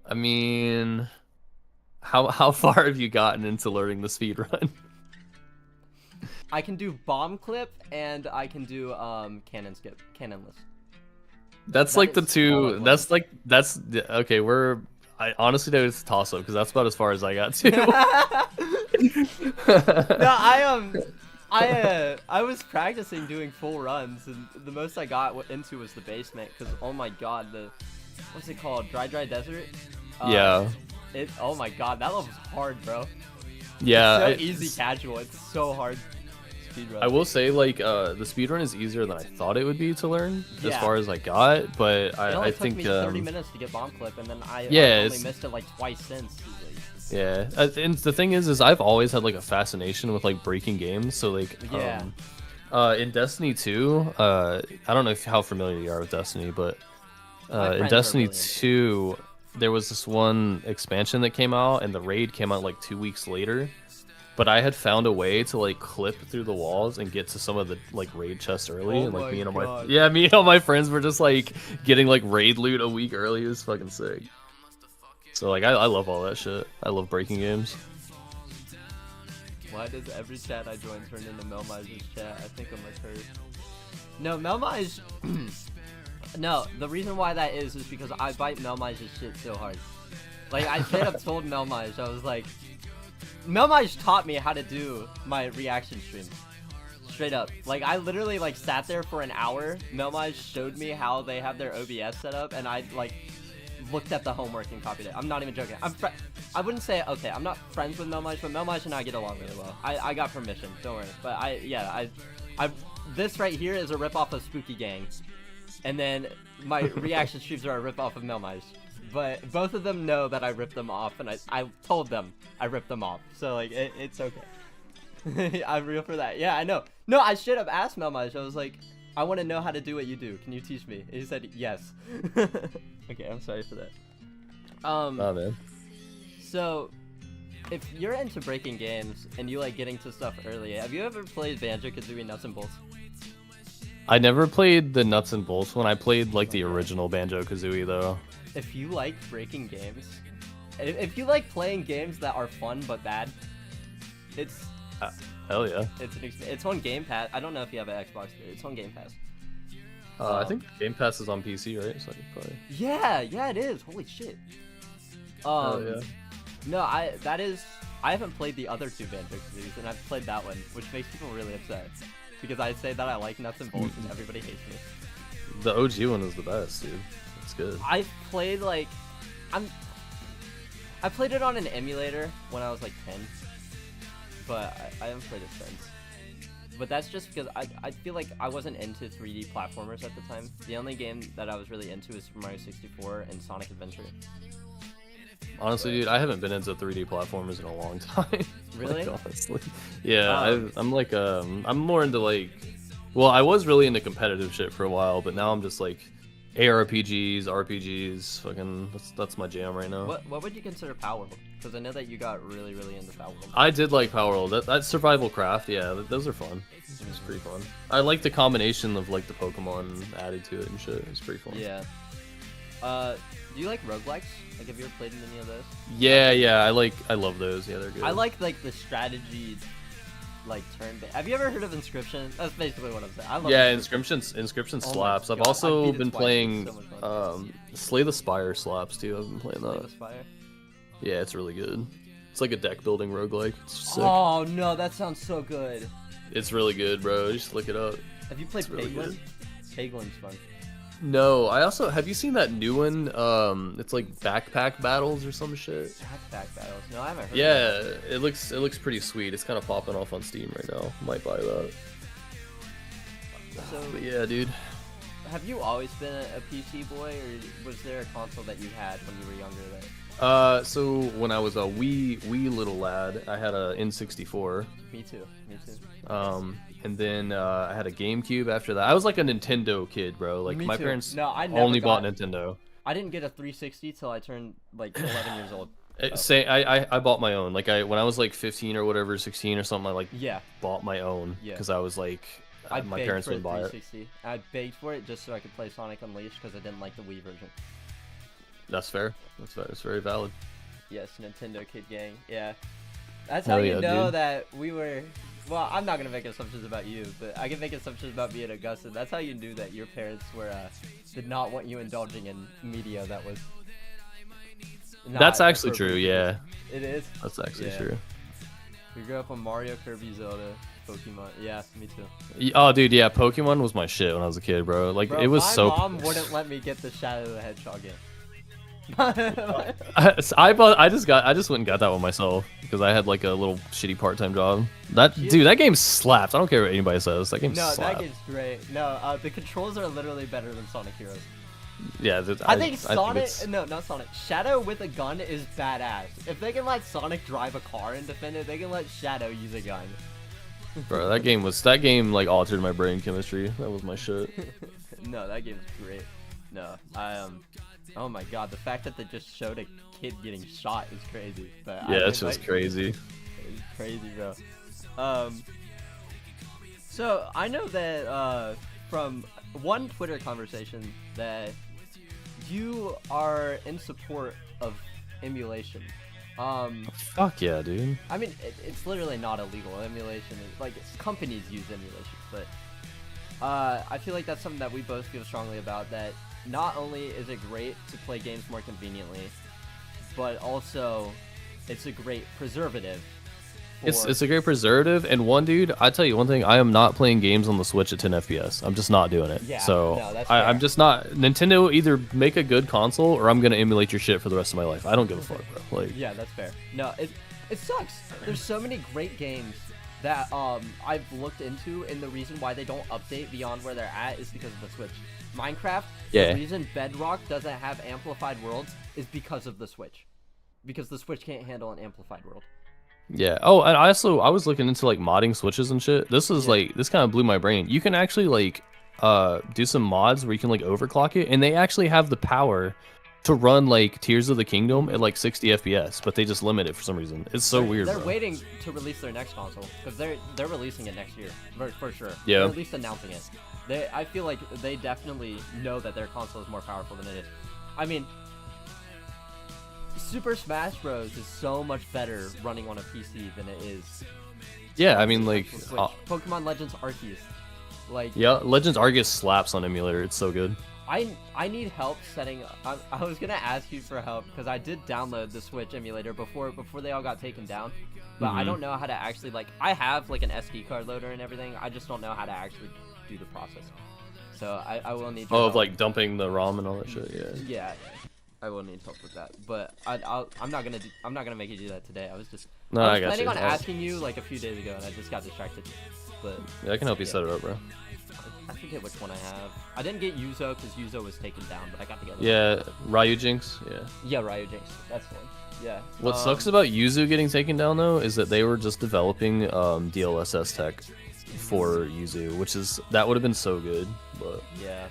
I mean, how far have you gotten into learning the speed run?
I can do bomb clip and I can do canonless.
That's like the two. That's okay. I honestly know it's a toss up because that's about as far as I got too.
No, I was practicing doing full runs, and the most I got into was the basement. Cause oh my god, what's it called? Dry desert.
Yeah.
Oh my god, that level's hard, bro.
Yeah.
It's so easy casual. It's so hard. Speedrun.
I will say, like, the speedrun is easier than I thought it would be to learn, as
Yeah.
far as I got, but
It only
I
took
think,
me 30 minutes to get bomb clip, and then I've
Yeah,
only missed it like twice since.
yeah, and the thing is I've always had, like, a fascination with, like, breaking games, so, like,
Yeah.
in Destiny 2, I don't know how familiar you are with Destiny, but,
My
in
friends are
Destiny
really into
2, there was this one expansion that came out, and the raid came out, like, 2 weeks later. But I had found a way to like clip through the walls and get to some of the like raid chests early, and like me and all my friends were just like getting like raid loot a week early. It was fucking sick. So like I love all that shit. I love breaking games.
Why does every chat I join turn into Melmai's chat? I think I'm a curse. No, Melmai's. No, the reason why that is because I bite Melmai's shit so hard. Like I straight up told Melmai's, I was like. Melmai's taught me how to do my reaction stream. Straight up. Like, I literally, like, sat there for an hour. Melmai's showed me how they have their OBS set up, and I, like, looked at the homework and copied it. I'm not even joking. I wouldn't say, okay, I'm not friends with Melmai's, but Melmai's and I get along really well. I got permission, don't worry. But this right here is a ripoff of Spooky Gang. And then my reaction streams are a ripoff of Melmai's. But both of them know that I ripped them off, and I told them I ripped them off. So, like, it's okay. I'm real for that. Yeah, I know. No, I should have asked Melmai's. I was like, I want to know how to do what you do. Can you teach me? And he said, yes. Okay, I'm sorry for that.
Oh, man.
So, if you're into breaking games, and you like getting to stuff early, have you ever played Banjo-Kazooie Nuts and Bolts?
I never played the Nuts and Bolts one. I played, like, the original Banjo-Kazooie, though.
If you like breaking games, if you like playing games that are fun but bad, it's
hell yeah.
It's on Game Pass. I don't know if you have an Xbox. It's on Game Pass.
I think Game Pass is on PC, right? So I can play.
Yeah, it is. Holy shit.
Yeah.
No, I haven't played the other two Banjo-Kazooies, and I've played that one, which makes people really upset because I say that I like Nuts and Bolts, and everybody hates me.
The OG one is the best, dude. It's good.
I played like I played it on an emulator when I was like 10, but I haven't played it since. But that's just because I feel like I wasn't into 3D platformers at the time. The only game that I was really into was Super Mario 64 and Sonic Adventure.
Honestly, dude, I haven't been into 3D platformers in a long time.
Really?
Like, honestly. Yeah, I'm like I'm more into like, well, I was really into competitive shit for a while, but now I'm just like ARPGs, RPGs, fucking that's my jam right now.
What would you consider Power World? Because I know that you got really into Power World.
I did like Power World. That survival craft, yeah, those are fun. It's pretty fun. I like the combination of like the Pokemon added to it and shit. It's pretty fun.
Yeah. Do you like roguelikes? Like, have you ever played in any of those?
Yeah, I love those. Yeah, they're good.
I like the strategy, like turn-based. Have you ever heard of Inscription? That's basically what I'm saying. I love
Inscription slaps. I've also been playing Slay the Spire slaps too. I've been playing that.
Slay the Spire?
Yeah, it's really good. It's like a deck building roguelike. It's sick.
Oh no, that sounds so good.
It's really good, bro. Just look it up.
Have you played
Really
Paglin? Paglin's fun.
No, I also have you seen that new one? It's like backpack battles or some shit.
Backpack battles? No, I haven't heard.
Yeah, it looks pretty sweet. It's kind of popping off on Steam right now. Might buy that.
So,
but yeah, dude.
Have you always been a PC boy, or was there a console that you had when you were younger?
So when I was a wee little lad, I had a N64.
Me too.
And then I had a GameCube after that. I was like a Nintendo kid, bro. Like my parents only bought Nintendo.
I didn't get a 360 till I turned like 11 years old.
I bought my own. Like when I was like 15 or whatever, 16 or something, I like bought my own because I was like my parents would buy it.
I begged for it just so I could play Sonic Unleashed because I didn't like the Wii version.
That's fair. That's very valid.
Yes, Nintendo Kid Gang. Yeah. That's how you know
dude.
that we were... Well, I'm not going to make assumptions about you, but I can make assumptions about me and Augusta. That's how you knew that your parents were did not want you indulging in media that was Nah,
That's
they're
actually
perfect
true.
games.
Yeah,
It is.
that's actually
Yeah.
true.
We grew up on Mario, Kirby, Zelda, Pokemon. Yeah, me too.
Oh, dude, yeah, Pokemon was my shit when I was a kid, bro. Like,
Bro,
it was
my
so.
mom wouldn't let me get the Shadow the Hedgehog game.
I just went and got that one myself because I had like a little shitty part-time job. Dude, that game slaps. I don't care what anybody says. That game
No,
slaps.
that game's great. No, the controls are literally better than Sonic Heroes.
Yeah,
I think Sonic.
it's-
No, not Sonic. Shadow with a gun is badass. If they can let Sonic drive a car and defend it, they can let Shadow use a gun.
Bro, that game like altered my brain chemistry. That was my shit.
No, that game's great. No, oh my god, the fact that they just showed a kid getting shot is crazy. But
Yeah, that's just crazy.
It's crazy, bro. So I know that from one Twitter conversation that you are in support of emulation.
Fuck yeah, dude.
I mean, it's literally not illegal. Emulation is like companies use emulation, but I feel like that's something that we both feel strongly about. That not only is it great to play games more conveniently, but also it's a great preservative.
It's a great preservative, and dude, I tell you one thing, I am not playing games on the Switch at 10 FPS. I'm just not doing it.
Yeah,
so
no, that's
I'm
fair.
just not. Nintendo, either make a good console or I'm gonna emulate your shit for the rest of my life. I don't give a fuck, bro. Like,
Yeah, that's fair. No, it sucks. There's so many great games that I've looked into, and the reason why they don't update beyond where they're at is because of the Switch. Minecraft,
Yeah.
the reason Bedrock doesn't have amplified worlds is because of the Switch. Because the Switch can't handle an amplified world.
yeah. Oh, and I was looking into like modding Switches and shit. This is
Yeah.
this kind of blew my brain. You can actually like do some mods where you can like overclock it, and they actually have the power to run like Tears of the Kingdom at like 60 FPS, but they just limit it for some reason. It's so weird.
They're
Bro.
waiting to release their next console because they're releasing it next year for sure.
Yeah.
They're at least announcing it. I feel like they definitely know that their console is more powerful than it is. I mean, Super Smash Bros is so much better running on a PC than it is.
Yeah, I mean like
Pokemon Legends Arceus. Like,
yeah, Legends Arceus slaps on emulator. It's so good.
I need help setting. I was gonna ask you for help because I did download the Switch emulator before they all got taken down, but I don't know how to actually I have like an SD card loader and everything. I just don't know how to actually do the process. So I will need.
Oh,
your
of
help.
like dumping the ROM and all that shit. Yeah.
Yeah, I will need help with that. But I'm not gonna make you do that today. I was
No, I
was
got
planning
you.
on asking you like a few days ago, and I just got distracted. But
Yeah, I can help you set it up, bro.
I forget which one I have. I didn't get Yuzo because Yuzo was taken down, but I got the other one.
Yeah, Ryu Jinx. Yeah.
Yeah, Ryu Jinx. That's the one. Yeah.
What sucks about Yuzu getting taken down though is that they were just developing DLSS tech for Yuzu, which that would have been so good, but
Yeah.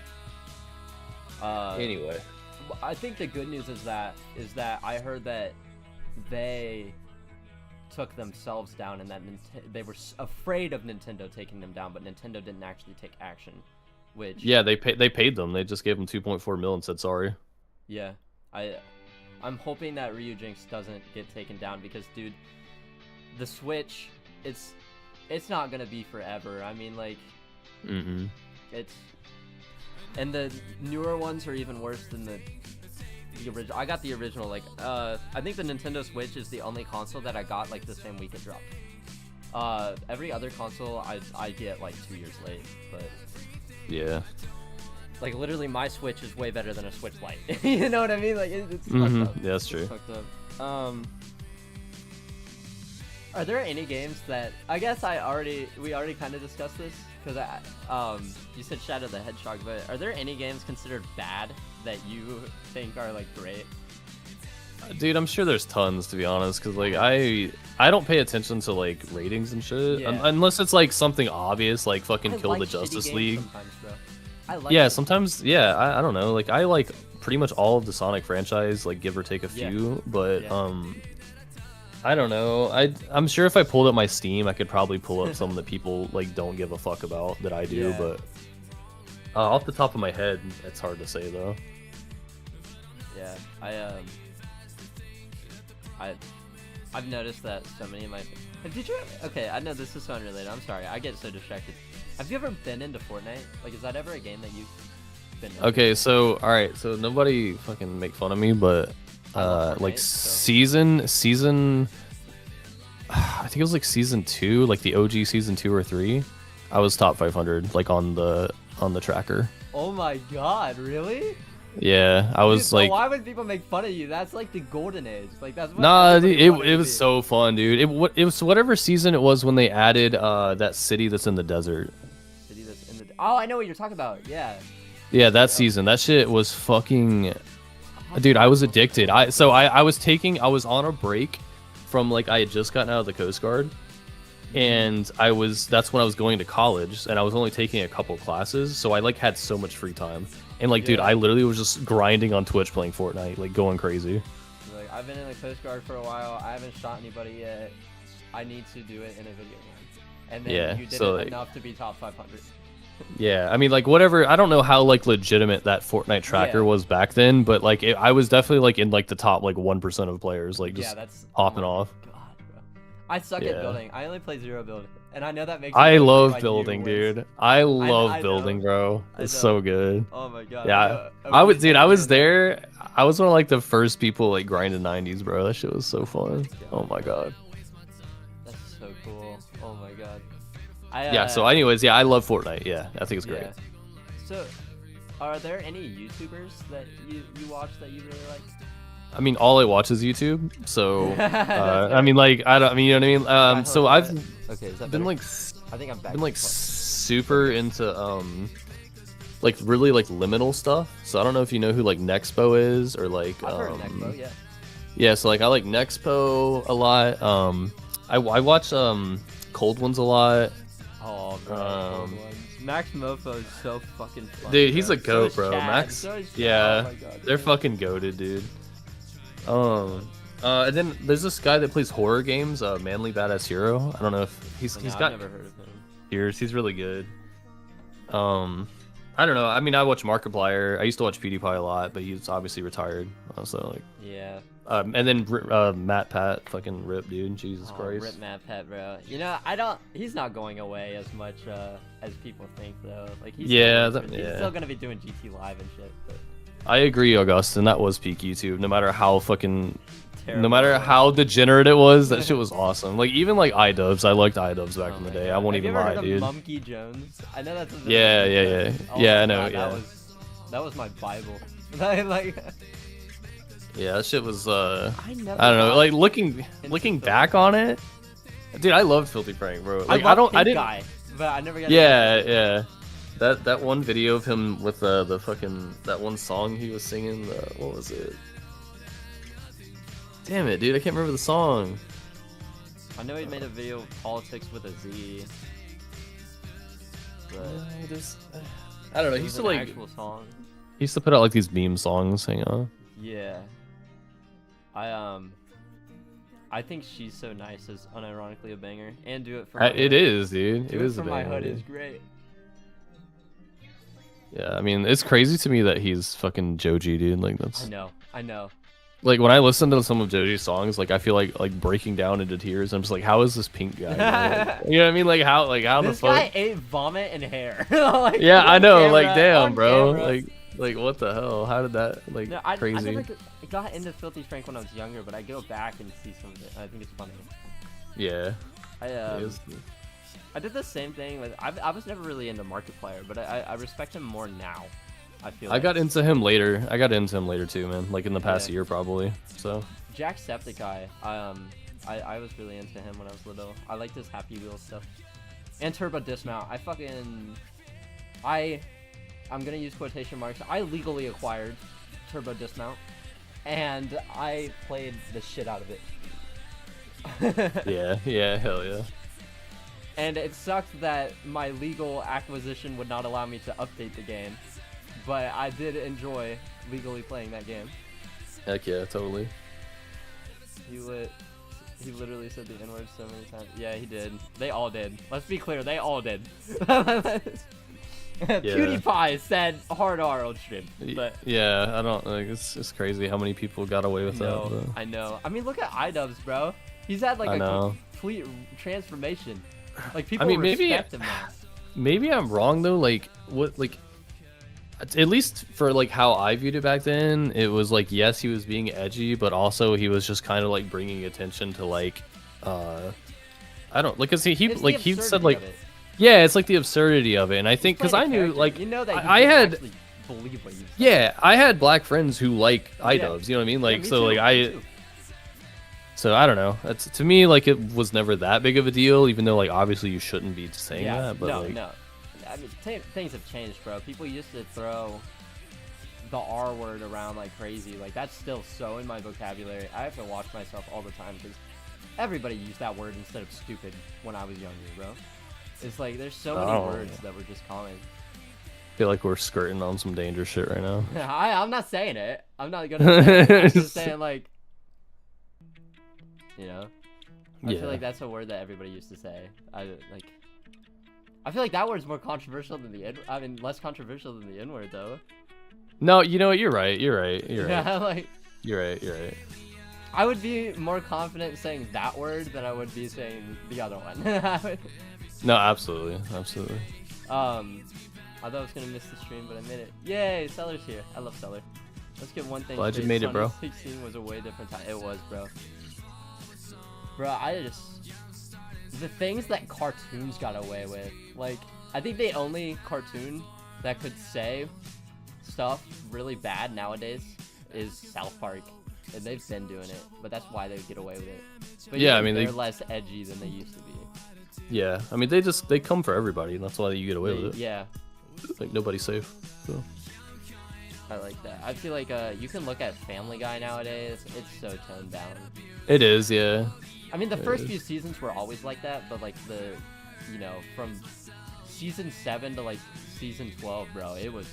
anyway.
I think the good news is that I heard that they took themselves down and that they were afraid of Nintendo taking them down, but Nintendo didn't actually take action. Which
Yeah, they paid them. They just gave them 2.4 mil and said sorry.
Yeah, I'm hoping that Ryu Jinx doesn't get taken down because, dude, the Switch, it's not gonna be forever. I mean, like, and the newer ones are even worse than the original. I got the original. Like, I think the Nintendo Switch is the only console that I got like the same week it dropped. Every other console I get like 2 years late, but
Yeah.
like literally my Switch is way better than a Switch Lite. You know what I mean? Like it's fucked up.
Yeah, that's true.
It's fucked up. Are there any games that I guess we already kind of discussed this because you said Shadow the Hedgehog, but are there any games considered bad that you think are like great?
Dude, I'm sure there's tons to be honest, because like I don't pay attention to like ratings and shit unless it's like something obvious, like fucking Kill the Justice League.
Sometimes, bro. I like
Yeah, sometimes. Yeah, I don't know. Like I like pretty much all of the Sonic franchise, like give or take a few, but I don't know. I'm sure if I pulled up my Steam, I could probably pull up some that people like don't give a fuck about that I do, but off the top of my head, it's hard to say though.
Yeah, I've noticed that so many of my. Did you? Okay, I know this is so unrelated. I'm sorry, I get so distracted. Have you ever been into Fortnite? Like, is that ever a game that you've been into?
Okay, so all right, so nobody fucking make fun of me, but like
Fortnite, so-
season I think it was like season 2, like the OG season 2 or 3. I was top 500 like on the tracker.
Oh my god, really?
Yeah, I was
Dude, so
like,
why would people make fun of you? That's like the golden age. Like that's what
nah,
everybody
it
wanted to
was
be.
so fun, dude. It was whatever season it was when they added that city that's in the desert.
City that's in the- Oh, I know what you're talking about. Yeah.
Yeah, that season. That shit was fucking, dude, I was addicted. I was on a break from like I had just gotten out of the Coast Guard, and that's when I was going to college, and I was only taking a couple classes, so I like had so much free time. And like, dude,
Yeah.
I literally was just grinding on Twitch playing Fortnite, like going crazy.
Like I've been in the Coast Guard for a while. I haven't shot anybody yet. I need to do it in a video game. And then
Yeah,
you did
so,
it
like-
enough to be top 500.
Yeah, I mean, like, whatever. I don't know how like legitimate that Fortnite tracker
Yeah.
was back then, but like, I was definitely like in like the top like 1% of players, like
Yeah,
just
that's
popping
oh my
off.
God, bro. I suck at
Yeah.
building. I only play 0 building, and I know that makes.
I
it look
love
like you
building,
wins.
dude. I love
I know.
building, bro.
I
It's
know.
so good.
Oh my god.
Yeah,
I was
dude. I was there. I was one of like the first people like grinding 90s, bro. That shit was so fun. Oh my god.
That's so cool. Oh my god.
Yeah. So, anyways, yeah, I love Fortnite. Yeah, I think it's great.
Yeah. So, are there any YouTubers that you watch that you really like?
I mean, all I watch is YouTube. So, I mean, like, I mean, you know what I mean. So I've
Okay, is that
been
better?
like,
I think I'm back.
been like super into like really like liminal stuff. So I don't know if you know who like Nexpo is or like
I've heard of Nexpo, yeah.
yeah. So like I like Nexpo a lot. I watch Cold Ones a lot.
Oh, bro.
Um,
Cold ones. Max Mofo is so fucking fun.
Dude, he's
bro.
a goat,
So is
bro.
Chad.
Max,
So is Chad.
yeah,
Oh my god,
they're
dude.
fucking goated, dude. And then there's this guy that plays horror games, Manly Badass Hero. I don't know if he's
No, I've
got
never heard of him.
ears. He's really good. I don't know. I mean, I watch Markiplier. I used to watch PewDiePie a lot, but he's obviously retired. So like,
Yeah.
and then Matt Pat, fucking rip, dude. Jesus Christ.
Rip Matt Pet, bro. You know, he's not going away as much as people think, though. Like, he's
Yeah,
still,
that-
he's
yeah.
still gonna be doing GT Live and shit. But
I agree, Augustin. That was peak YouTube. No matter how fucking, no
terrible.
matter how degenerate it was, that shit was awesome. Like even like iDubbbz, I liked iDubbbz back
Oh
in the
my
day.
God.
I won't
Have
even
you ever
lie,
heard
dude.
of Mumkey Jones? I know that's a
Yeah,
but-
yeah.
Oh
Yeah,
my
I know,
God,
yeah.
That was my Bible. like,
Yeah, that shit was.
I
I don't know. Like looking
Filthy
back on it, dude, I loved Filthy Frank, bro. Like
I
I
didn't.
didn't.
Guy, but I never got.
Yeah, yeah. That one video of him with the fucking that one song he was singing. What was it? Damn it, dude! I can't remember the song.
I know he made a video of politics with a Z. But
I don't know.
it
He
was
used to
an
like
actual song.
he used to put out like these meme songs. Hang on.
Yeah. I think She's So Nice is unironically a banger, and Do It For My
It
Hood.
is, dude.
Do
It is
For
a
My
banger,
Hood
dude.
is great.
Yeah, I mean, it's crazy to me that he's fucking Joji, dude. Like that's
I know.
like when I listen to some of Joji's songs, like I feel like breaking down into tears. I'm just like, how is this pink guy? You know what I mean? Like how the
This
fuck?
guy ate vomit and hair. Like,
Yeah, I
on
know.
camera,
Like damn,
on
bro.
camera.
Like what the hell? How did that like
No, I
crazy?
never got into Filthy Frank when I was younger, but I go back and see some of it. And I think it's funny.
Yeah.
I
it is.
I did the same thing with. I was never really into Markiplier, but I respect him more now. I feel.
I
like.
got into him later. I got into him later too, man. Like in the past
Yeah.
year, probably. So.
Jacksepticeye. I was really into him when I was little. I liked his Happy Wheels stuff. And Turbo Dismount. I'm gonna use quotation marks. I legally acquired Turbo Dismount, and I played the shit out of it.
Yeah, hell yeah.
And it sucked that my legal acquisition would not allow me to update the game, but I did enjoy legally playing that game.
Heck yeah, totally.
He literally said the N-word so many times. Yeah, he did. They all did. Let's be clear, they all did. PewDiePie said hard R on stream, but
Yeah, I don't like it's crazy how many people got away with that. But...
I know. I mean, look at iDubbbz, bro. He's had like
I
a
know.
complete transformation. Like people
mean, maybe-
respect him now.
Maybe I'm wrong though. Like what? Like at least for like how I viewed it back then, it was like, yes, he was being edgy, but also he was just kind of like bringing attention to like, I don't like, cause he
It's
like
the
he said
absurdity
like,
of it.
yeah, it's like the absurdity of it, and I
He's
think because
playing
I
a
knew
character.
like
You know that he
I
didn't
had
actually believe what you said.
yeah, I had black friends who like iDubbbz, you know what I mean? Like
me
so
too,
like
me too.
so I don't know. That's to me like it was never that big of a deal, even though like obviously you shouldn't be saying that. But
no,
like,
no. I mean, things have changed, bro. People used to throw the R word around like crazy. Like, that's still so in my vocabulary. I have to watch myself all the time because everybody used that word instead of stupid when I was younger, bro. It's like there's so many words that we're just calling.
I feel like we're skirting on some dangerous shit right now.
I'm not saying it. I'm not gonna say it. I'm just saying, like, you know, I feel like that's a word that everybody used to say. I feel like that word's more controversial than the N. I mean, less controversial than the N word, though.
No, you know what? You're right. You're right.
Yeah, like.
You're right.
I would be more confident saying that word than I would be saying the other one.
No, absolutely.
I thought I was gonna miss the stream, but I made it. Yay, Seller's here. I love Seller. Let's get one thing.
Glad you made it, bro.
16 was a way different time. It was, bro. Bro, the things that cartoons got away with. Like, I think the only cartoon that could say stuff really bad nowadays is South Park. And they've been doing it, but that's why they get away with it. But
yeah, I mean,
they're less edgy than they used to be.
Yeah, I mean, they come for everybody, and that's why you get away with it.
Yeah.
Like, nobody's safe. So.
I like that. I feel like you can look at Family Guy nowadays. It's so toned down.
It is, yeah.
I mean, the first few seasons were always like that, but like from season 7 to like season 12, bro, it was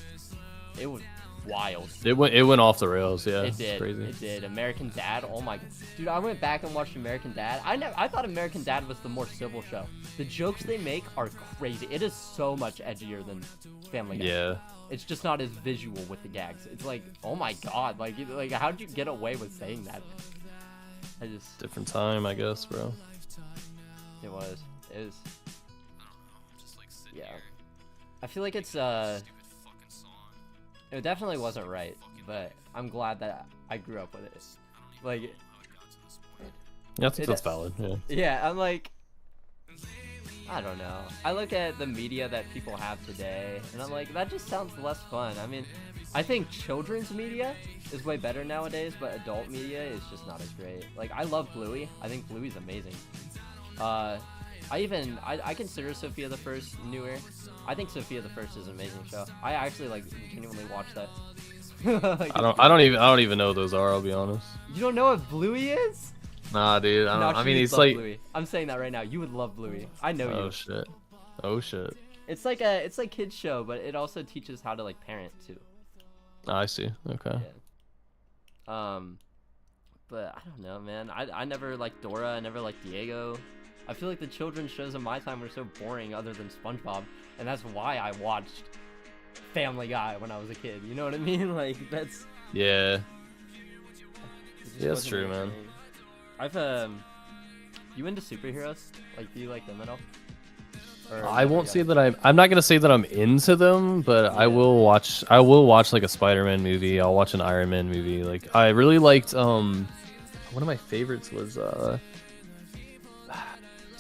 wild.
It went off the rails, yeah.
It did.
It's crazy.
It did. American Dad. Oh my god, dude! I went back and watched American Dad. I thought American Dad was the more civil show. The jokes they make are crazy. It is so much edgier than Family Guy.
Yeah.
It's just not as visual with the gags. It's like, oh my god, like how'd you get away with saying that?
Different time, I guess, bro.
It was. Yeah. I feel like it's it definitely wasn't right, but I'm glad that I grew up with it. Like,
yeah, I think that's valid. Yeah.
Yeah, I'm like, I don't know. I look at the media that people have today, and I'm like, that just sounds less fun. I mean, I think children's media is way better nowadays, but adult media is just not as great. Like, I love Bluey. I think Bluey's amazing. I consider Sophia the First newer. I think Sophia the First is an amazing show. I actually like genuinely watch that. Like,
I don't even know what those are. I'll be honest.
You don't know what Bluey is?
Nah, dude. I mean, he's like.
Bluey. I'm saying that right now. You would love Bluey. I know you.
Oh shit.
It's like kids show, but it also teaches how to like parent too.
I see. Okay.
Yeah. But I don't know, man. I never liked Dora. I never liked Diego. I feel like the children's shows of my time were so boring other than SpongeBob, and that's why I watched Family Guy when I was a kid. You know what I mean? Like, that's...
Yeah. Yeah, that's true, man.
I've, you into superheroes? Like, do you like them at all?
I won't say that I'm not gonna say that I'm into them, but yeah. I will watch like a Spider-Man movie. I'll watch an Iron Man movie. Like, I really liked, one of my favorites was,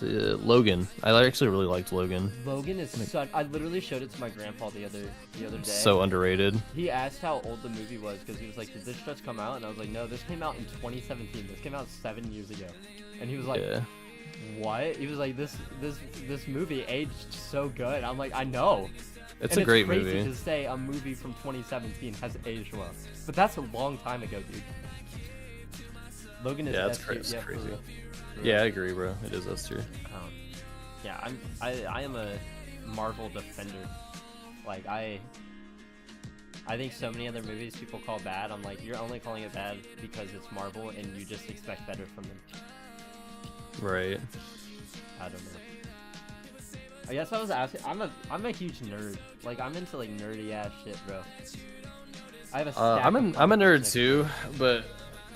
Logan. I actually really liked Logan.
Logan is such. I literally showed it to my grandpa the other day.
So underrated.
He asked how old the movie was because he was like, "Did this just come out?" And I was like, "No, this came out in 2017. This came out 7 years ago." And he was like,
yeah.
"What?" He was like, "This movie aged so good." I'm like, "I know."
It's a great movie.
It's crazy to say a movie from 2017 has aged well, but that's a long time ago, dude. Logan is.
Yeah, that's crazy. Yeah, I agree, bro. It is us too.
Yeah, I am a Marvel defender. Like, I think so many other movies people call bad. I'm like, you're only calling it bad because it's Marvel and you just expect better from them.
Right.
I don't know. I guess I was asking. I'm a huge nerd. Like, I'm into like nerdy ass shit, bro. I have a.
I'm a nerd too, but.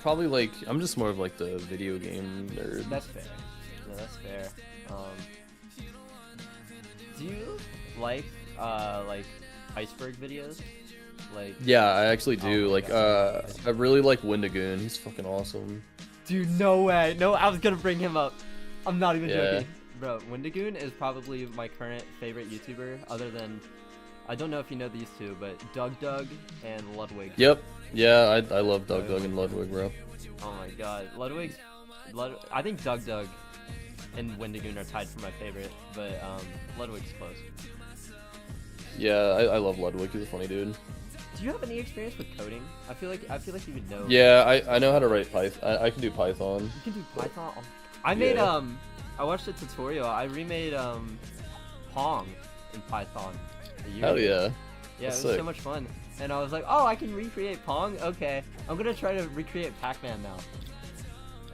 Probably like I'm just more of like the video game nerd.
That's fair. Yeah, that's fair. Do you like iceberg videos? Like,
Yeah, I actually
Oh
do.
my
Like,
God.
I really like Wendigoon. He's fucking awesome.
dude, no way. No, I was gonna bring him up. I'm not even
Yeah.
joking. Bro, Wendigoon is probably my current favorite YouTuber, other than, I don't know if you know these two, but Doug and Ludwig.
Yep. Yeah, I love Doug and Ludwig, bro.
Oh my god. I think Doug and Wendigoon are tied for my favorite, but Ludwig's close.
Yeah, I love Ludwig. He's a funny dude.
Do you have any experience with coding? I feel like you would know.
Yeah, I know how to write Python. I can do Python.
You can do Python? Oh my... I made
Yeah.
I watched a tutorial. I remade Pong in Python a year
Hell
ago.
yeah.
Yeah,
That's
it was
sick.
so much fun. And I was like, oh, I can recreate Pong? Okay. I'm gonna try to recreate Pac-Man now.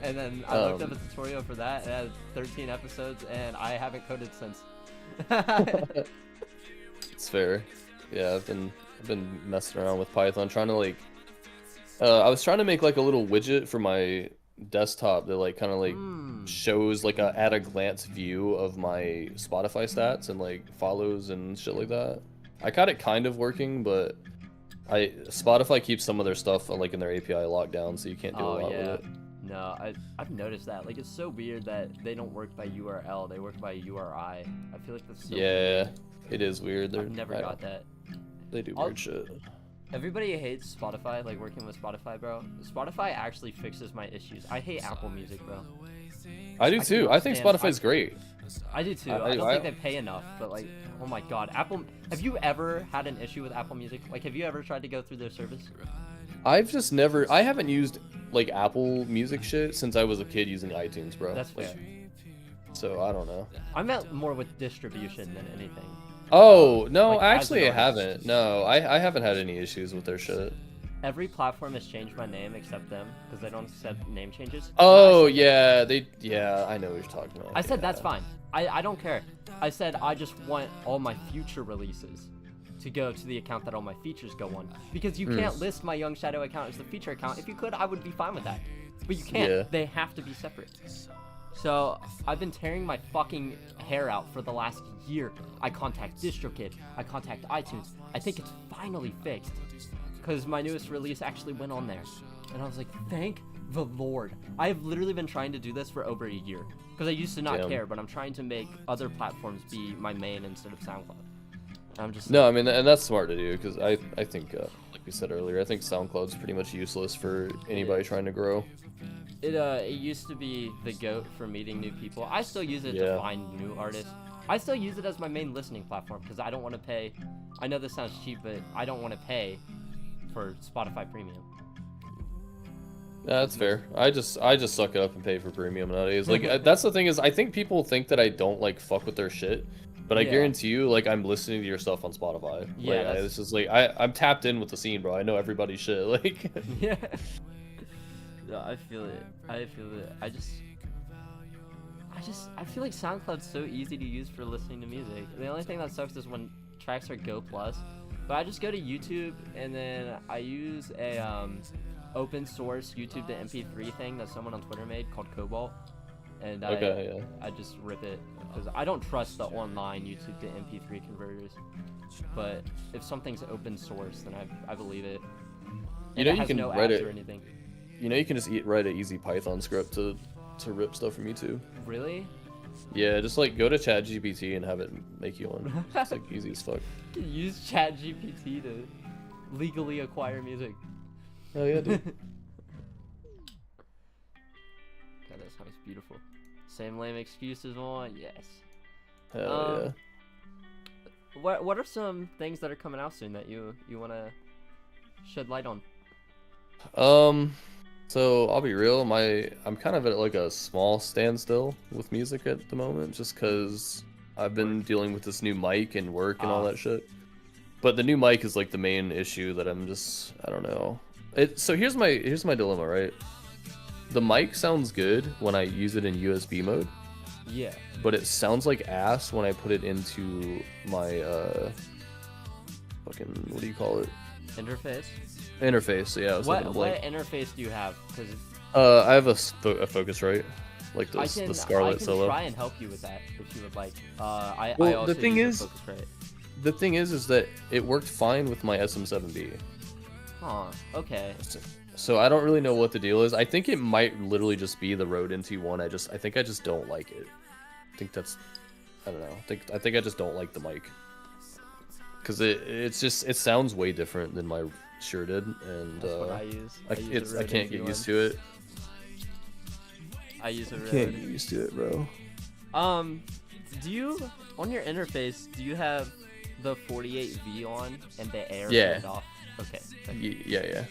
And then I looked up a tutorial for that. It had 13 episodes, and I haven't coded since.
It's fair. Yeah, I've been messing around with Python, trying to like. I was trying to make like a little widget for my desktop that like kind of like shows like a at a glance view of my Spotify stats and like follows and shit like that. I got it kind of working, but Spotify keeps some of their stuff like in their API locked down, so you can't do a lot with it.
No, I've noticed that. Like, it's so weird that they don't work by URL, they work by URI. I feel like that's so
Yeah, it is weird.
I've never got that.
They do weird shit.
Everybody hates Spotify, like working with Spotify, bro. Spotify actually fixes my issues. I hate Apple Music, bro.
I do too. I think Spotify's great.
I do too. I don't think they pay enough, but like, oh my god, Apple. Have you ever had an issue with Apple Music? Like, have you ever tried to go through their service?
I've just never. I haven't used like Apple Music shit since I was a kid using iTunes, bro.
That's fair.
So I don't know.
I meant more with distribution than anything.
Oh no,
Like,
actually I haven't. No, I haven't had any issues with their shit.
Every platform has changed my name except them because they don't accept name changes.
Oh yeah, I know what you're talking about.
I said that's fine. I don't care. I said I just want all my future releases to go to the account that all my features go on, because you can't list my Young Shadow account as the feature account. If you could, I would be fine with that, but you can't.
Yeah.
They have to be separate. So I've been tearing my fucking hair out for the last year. I contact DistroKid, I contact iTunes. I think it's finally fixed because my newest release actually went on there, and I was like, thank the Lord. I've literally been trying to do this for over a year because I used to not care, but I'm trying to make other platforms be my main instead of SoundCloud. I'm just
No, I mean, and that's smart to do because I think like we said earlier, I think SoundCloud's pretty much useless for anybody trying to grow.
It used to be the GOAT for meeting new people. I still use it to find new artists. I still use it as my main listening platform because I don't want to pay. I know this sounds cheap, but I don't want to pay for Spotify Premium.
Yeah, that's fair. I just suck it up and pay for premium nowadays. Like that's the thing is, I think people think that I don't like fuck with their shit, but I guarantee you, like I'm listening to your stuff on Spotify.
Yeah,
like, it's just like I'm tapped in with the scene, bro. I know everybody's shit. Like
yeah. No, I feel it. I feel it. I feel like SoundCloud's so easy to use for listening to music. The only thing that sucks is when tracks are Go Plus. But I just go to YouTube and then I use a open source YouTube to MP3 thing that someone on Twitter made called Cobalt. And I just rip it because I don't trust the online YouTube to MP3 converters. But if something's open source, then I believe it. And
you know,
it
you
has
can
no
write
ads
it.
or anything.
You know, you can just write an easy Python script to rip stuff from YouTube.
Really?
Yeah, just like go to ChatGPT and have it make you one. It's like easy as fuck.
You can use ChatGPT to legally acquire music.
Oh yeah, dude.
God, that sounds beautiful. Same lame excuses on, yes.
Hell yeah.
What are some things that are coming out soon that you want to shed light on?
So I'll be real, I'm kind of at like a small standstill with music at the moment, just because I've been dealing with this new mic and work and all that shit. But the new mic is like the main issue that I don't know. So here's my dilemma, right? The mic sounds good when I use it in USB mode.
Yeah.
But it sounds like ass when I put it into my fucking, what do you call it?
Interface?
Interface, yeah.
What interface do you have? Because
I have a Focusrite, like the Scarlett Solo.
I can try and help you with that if you would like. I
Well,
also
the thing
use
is,
a Focusrite.
the thing is that it worked fine with my SM7B.
Huh. Okay.
So I don't really know what the deal is. I think it might literally just be the Rode NT1. I think I just don't like it. I think that's, I don't know. I think I just don't like the mic. Cause it sounds way different than my Shure did, and
That's what I use.
I can't get used to it.
I use a Rode.
Can't get used to it, bro.
Do you on your interface? Do you have the 48V on and the air turned off? Okay.
Yeah.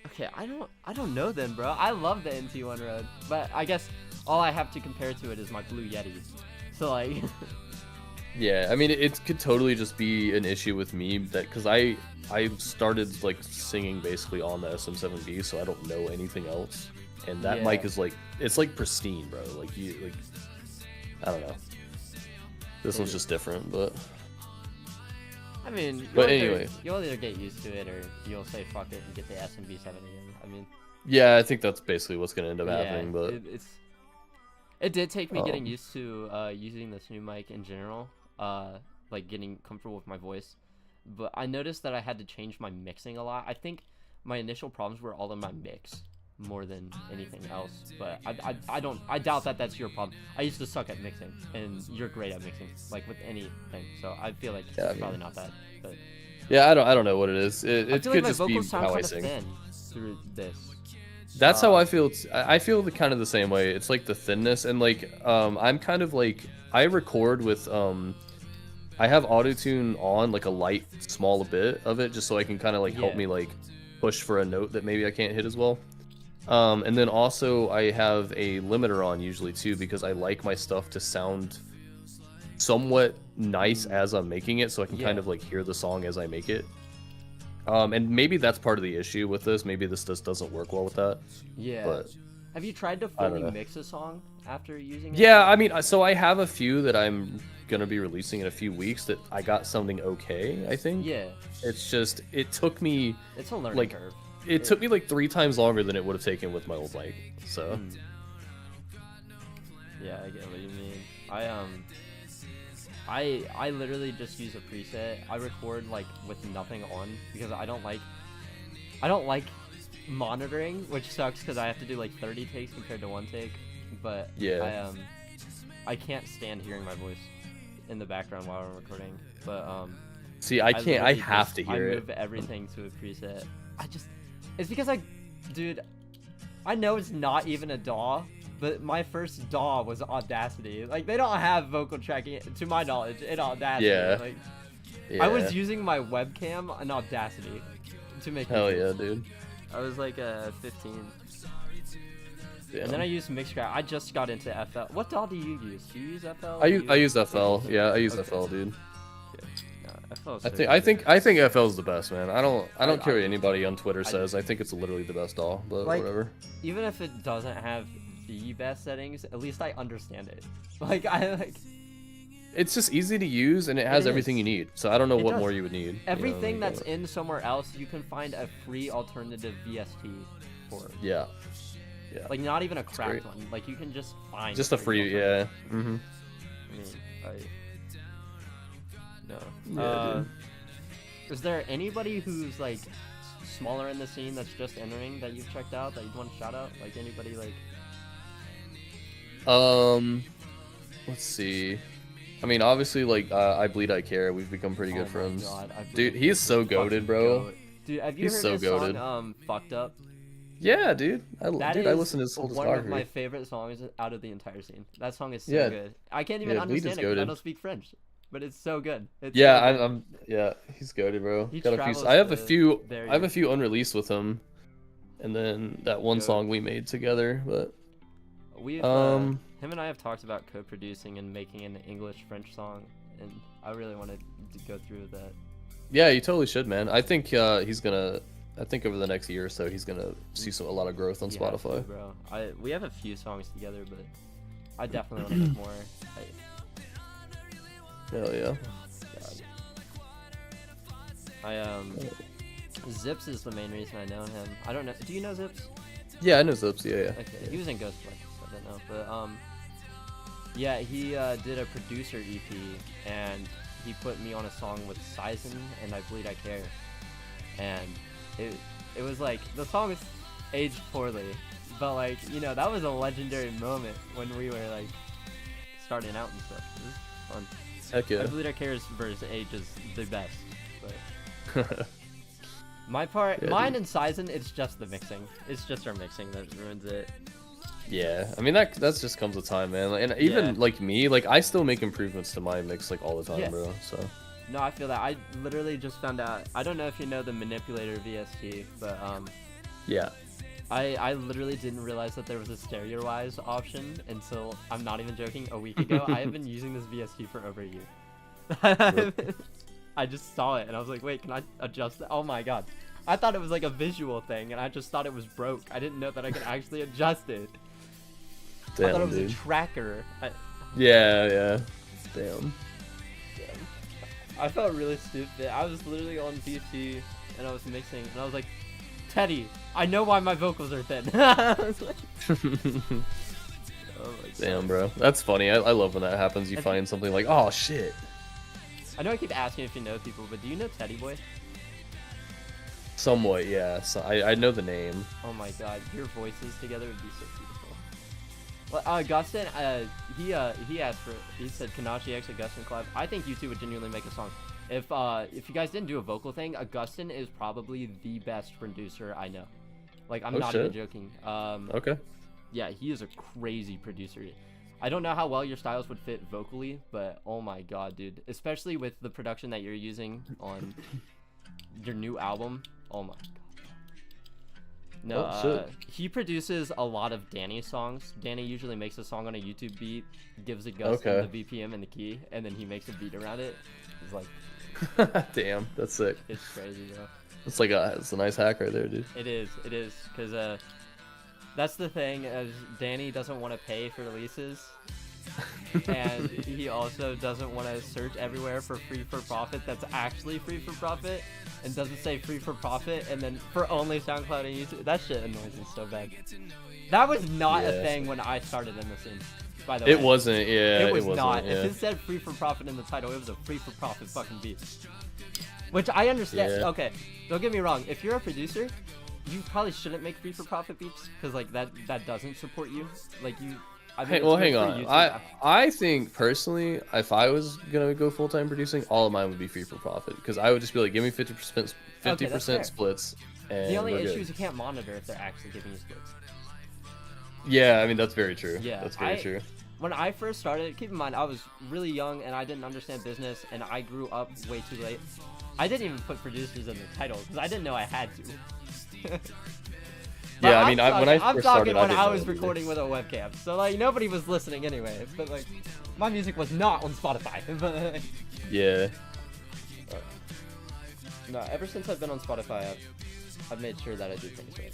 Okay, I don't know then, bro. I love the NT1 Rode, but I guess all I have to compare to it is my Blue Yeti. So like.
Yeah, I mean it could totally just be an issue with me because I started like singing basically on the SM7B, so I don't know anything else. And that mic is like it's like pristine, bro. Like I don't know. This one's just different, but.
I mean, you'll either get used to it or you'll say fuck it and get the SMB7 again. I mean.
Yeah, I think that's basically what's gonna end up happening, but.
It did take me getting used to using this new mic in general, like getting comfortable with my voice. But I noticed that I had to change my mixing a lot. I think my initial problems were all in my mix more than anything else. But I doubt that that's your problem. I used to suck at mixing, and you're great at mixing, like with anything. So I feel like it's probably not that. But
yeah, I don't know what it is. It
could
like
just be
how I sing.
Thin through this.
That's how I feel. I feel kind of the same way. It's like the thinness, and like I'm kind of like I record with I have autotune on like a light small bit of it just so I can kind of like help me like push for a note that maybe I can't hit as well. And then also I have a limiter on usually too because I like my stuff to sound somewhat nice as I'm making it, so I can kind of like hear the song as I make it. And maybe that's part of the issue with this. Maybe this just doesn't work well with that.
Yeah.
But
have you tried to fully mix a song after using it?
Yeah, I mean, so I have a few that I'm gonna be releasing in a few weeks that I got sounding okay, I think.
Yeah.
It's just it took me.
It's a learning curve.
It took me like 3 times longer than it would have taken with my old mic. So.
Yeah, I get what you mean. I literally just use a preset. I record like with nothing on because I don't like monitoring, which sucks because I have to do like 30 takes compared to 1 take. But yeah, I can't stand hearing my voice in the background while I'm recording. But
see, I can't. I have to hear it.
I move everything to a preset. It's because dude, I know it's not even a DAW. But my first DAW was Audacity. Like, they don't have vocal tracking, to my knowledge, in Audacity.
Yeah.
Like, I was using my webcam on Audacity to make
Hell yeah, dude.
I was like 15.
Damn.
And then I used Mixcraft. I just got into FL. What DAW do you use? Do you use FL?
I use FL. Yeah, I use FL, dude.
Yeah, FL's
I think FL is the best, man. I don't care what anybody on Twitter says. I think it's literally the best DAW, but like, whatever.
Even if it doesn't have the best settings, at least I understand it.
It's just easy to use and it has everything you need. So I don't know what more you would need.
Everything that's in somewhere else, you can find a free alternative VST for.
Yeah.
Like not even a cracked one. Like you can just find.
Just a free, yeah.
Mm-hmm. No. Is there anybody who's like smaller in the scene that's just entering that you've checked out that you'd want to shout out? Like anybody like?
Let's see. I mean, obviously, like, I Bleed, I Care. We've become pretty good friends.
God,
dude, he's so goated, bro.
Dude, have you heard his song, Fucked Up?
Yeah, dude. I listen to his whole discography.
One of my favorite songs out of the entire scene. That song is so good. I can't even understand it because I don't speak French, but it's so good. It's
I'm he's goated, bro. I have a few unreleased with him, and then that one song we made together, but.
Him and I have talked about co-producing and making an English-French song, and I really wanted to go through with that.
Yeah, you totally should, man. I think he's gonna. I think over the next year or so, he's gonna see a lot of growth on Spotify.
Bro, we have a few songs together, but I definitely want to make more.
Hell yeah.
Zips is the main reason I know him. I don't know. Do you know Zips?
Yeah, I know Zips. Yeah.
Okay, he was in Ghostlight. I don't know, but yeah, he did a producer EP, and he put me on a song with Sizen and I Bleed I Care, and it was like the song is aged poorly, but like, you know, that was a legendary moment when we were like starting out and stuff. It was fun.
Heck yeah.
I Bleed I Care's verse ages the best, but mine and Sizen, it's just the mixing. It's just our mixing that ruins it.
Yeah, I mean that's just comes with time, man. And even like me, like I still make improvements to my mix like all the time, bro. So.
No, I feel that. I literally just found out. I don't know if you know the manipulator VST, but
yeah.
I literally didn't realize that there was a stereo-wise option until, I'm not even joking, a week ago. I have been using this VST for over a year. I just saw it and I was like, wait, can I adjust it? Oh my god. I thought it was like a visual thing and I just thought it was broke. I didn't know that I could actually adjust it.
Damn,
I thought it was
dude.
a tracker.
Yeah. Damn.
I felt really stupid. I was literally on VST and I was mixing and I was like, Teddy, I know why my vocals are thin. I was like, oh my
Damn,
God.
bro. That's funny. I love when that happens. You find something like, oh, shit.
I know I keep asking if you know people, but do you know Teddy Boy?
Somewhat, yeah. So I know the name.
Oh my god, your voices together would be so beautiful. Well, Augustin, he asked for, he said Kanashi X Augustin collab. I think you two would genuinely make a song. If you guys didn't do a vocal thing, Augustin is probably the best producer I know. Like, I'm not even joking.
Okay.
Yeah, he is a crazy producer. I don't know how well your styles would fit vocally, but oh my god, dude. Especially with the production that you're using on your new album. Oh my god. No, he produces a lot of Danny's songs. Danny usually makes a song on a YouTube beat, gives Augustin the BPM and the key, and then he makes a beat around it. It's like,
damn, that's sick.
It's crazy, bro.
It's like it's a nice hack right there, dude.
It is, because that's the thing, Danny doesn't want to pay for releases, and he also doesn't want to search everywhere for free for profit that's actually free for profit, and doesn't say free for profit, and then for only SoundCloud and YouTube. That shit annoys me so bad. That was not a thing when I started in the scene, by the way.
It wasn't, yeah.
It was
wasn't,
not.
yeah.
If it said free for profit in the title, it was a free for profit fucking beat. Which I understand.
Yeah.
Okay, don't get me wrong. If you're a producer, you probably shouldn't make free for profit beats, because like that doesn't support you. Like you. I mean,
Well, hang on. I think personally, if I was gonna go full time producing, all of mine would be free for profit, because I would just be like, give me 50% splits. And
the only issue
good.
is you can't monitor if they're actually giving you splits.
Yeah, I mean that's very true.
Yeah,
that's very true.
When I first started, keep in mind I was really young and I didn't understand business, and I grew up way too late. I didn't even put producers in the title because I didn't know I had to.
Yeah, I mean, when I first started,
when I was recording with a webcam, so like nobody was listening anyway. But like, my music was not on Spotify.
Yeah.
No, ever since I've been on Spotify, I've made sure that I do things right.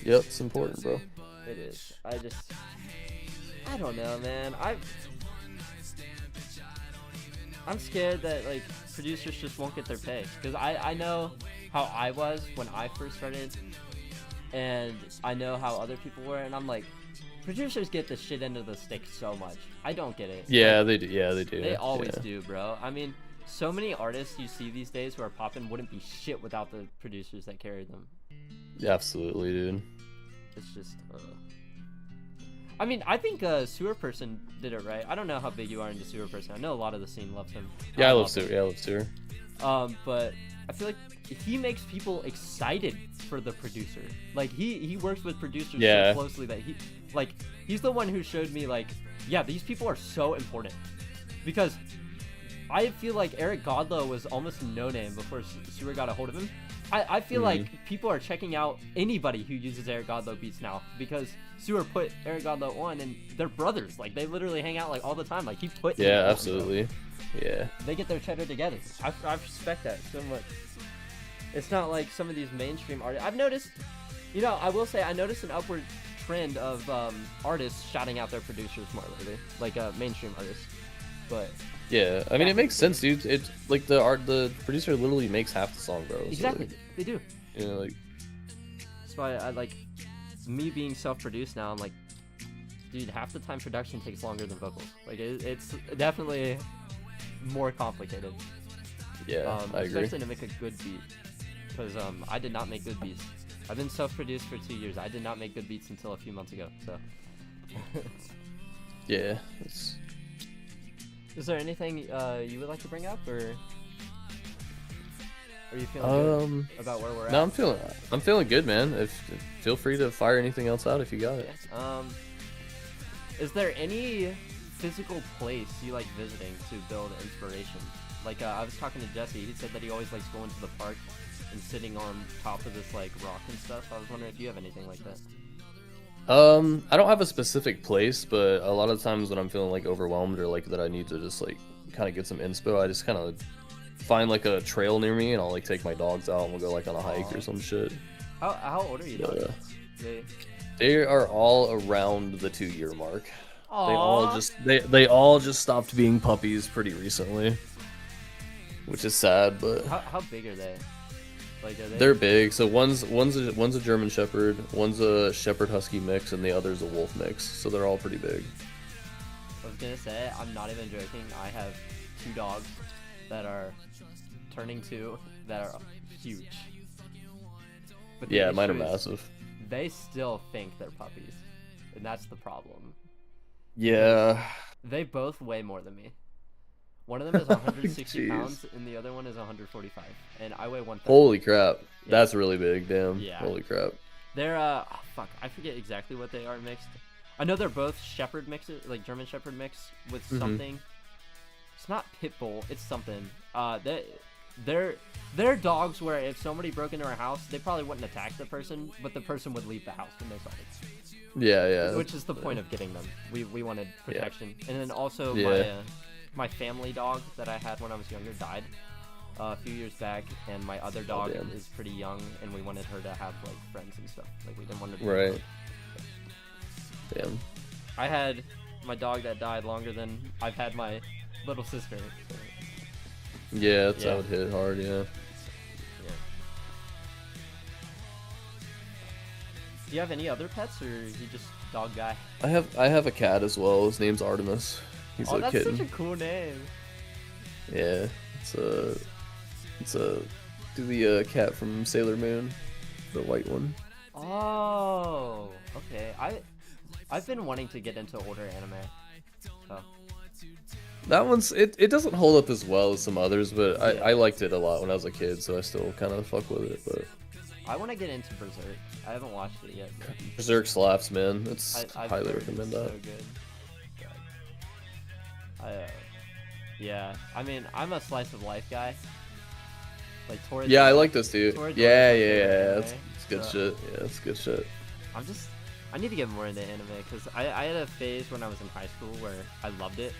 Yep, it's important, bro.
It is. I don't know, man. I'm scared that like producers just won't get their pay, because I know how I was when I first started, and I know how other people were, and I'm like, producers get the shit end of the stick so much. I don't get it.
Yeah, they do. Yeah, they do.
They always do, bro. I mean, so many artists you see these days who are popping wouldn't be shit without the producers that carry them.
Absolutely, dude.
It's just, I mean, I think Sewer Person did it right. I don't know how big you are into Sewer Person. I know a lot of the scene loves him.
Yeah, I love Sewer. Yeah, I love Sewer.
But I feel like he makes people excited for the producer. Like he works with producers so closely that he's the one who showed me like, yeah, these people are so important. Because I feel like Eric Godlow was almost no name before Sewer got a hold of him. I feel like people are checking out anybody who uses Eric Godlow beats now, because Sewer put Eric Godlow on, and they're brothers. Like they literally hang out like all the time. Like he put
absolutely. Yeah.
They get their cheddar together. I respect that so much. It's not like some of these mainstream artists. I've noticed, you know, I will say I noticed an upward trend of artists shouting out their producers more lately, like mainstream artists. But
yeah, I mean it makes sense, dude. It's like the producer literally makes half the song, bro. So
exactly,
like,
they do.
You know, like
that's why I like me being self-produced now. I'm like, Dude, half the time production takes longer than vocals. Like it's definitely more complicated.
Yeah, I agree.
Especially to make a good beat, because I did not make good beats. I've been self-produced for 2 years. I did not make good beats until a few months ago. So.
Yeah.
Is there anything you would like to bring up, or are you feeling good about where we're at?
No, I'm feeling good, man. Feel free to fire anything else out if you got it.
Is there any physical place you like visiting to build inspiration? Like I was talking to Jesse. He said that he always likes going to the park and sitting on top of this like rock and stuff. I was wondering if you have anything like that.
I don't have a specific place, but a lot of times when I'm feeling like overwhelmed or like that I need to just like kind of get some inspo, I just kind of find like a trail near me and I'll like take my dogs out and we'll go like on a hike or some shit.
How old are you dogs?
They are all around the 2-year mark.
Aww.
They all just stopped being puppies pretty recently, which is sad. But
how big are they? Like
they're big. So one's a German Shepherd, one's a Shepherd Husky mix, and the other's a Wolf mix. So they're all pretty big.
I was gonna say, I'm not even joking. I have 2 dogs that are turning 2 that are huge. But
yeah, mine are massive.
They still think they're puppies, and that's the problem.
Yeah.
They both weigh more than me. One of them is 160 pounds, and the other one is 145, and I weigh 130.
Holy crap.
Yeah.
That's really big, damn.
Yeah.
Holy crap.
They're, fuck, I forget exactly what they are mixed. I know they're both Shepherd mixes, like German Shepherd mix with something. It's not pit bull, it's something. They're dogs where if somebody broke into our house, they probably wouldn't attack the person, but the person would leave the house when they saw it.
Yeah.
Which is the point of getting them. We wanted protection. Yeah. And then also my family dog that I had when I was younger died a few years back, and my other dog is pretty young, and we wanted her to have like friends and stuff. Like we didn't want her to
right. Damn.
I had my dog that died longer than I've had my little sister. So.
Yeah, that would hit hard, yeah.
Do you have any other pets, or are you just dog guy?
I have a cat as well. His name's Artemis. He's a
that's
kitten.
Such a cool name.
Yeah, it's the cat from Sailor Moon, the white one.
Oh, okay. I've been wanting to get into older anime. So.
That one's it doesn't hold up as well as some others, but
Yeah.
I liked it a lot when I was a kid, so I still kind of fuck with it. But
I want to get into Berserk. I haven't watched it yet. But
Berserk slaps, man.
I've
highly
heard
recommend
it's
that.
So good. Yeah. I mean, I'm a slice of life guy. Like towards.
Yeah, I like this too. Yeah. It's good
So,
shit. Yeah, it's good shit.
I need to get more into anime because I had a phase when I was in high school where I loved it,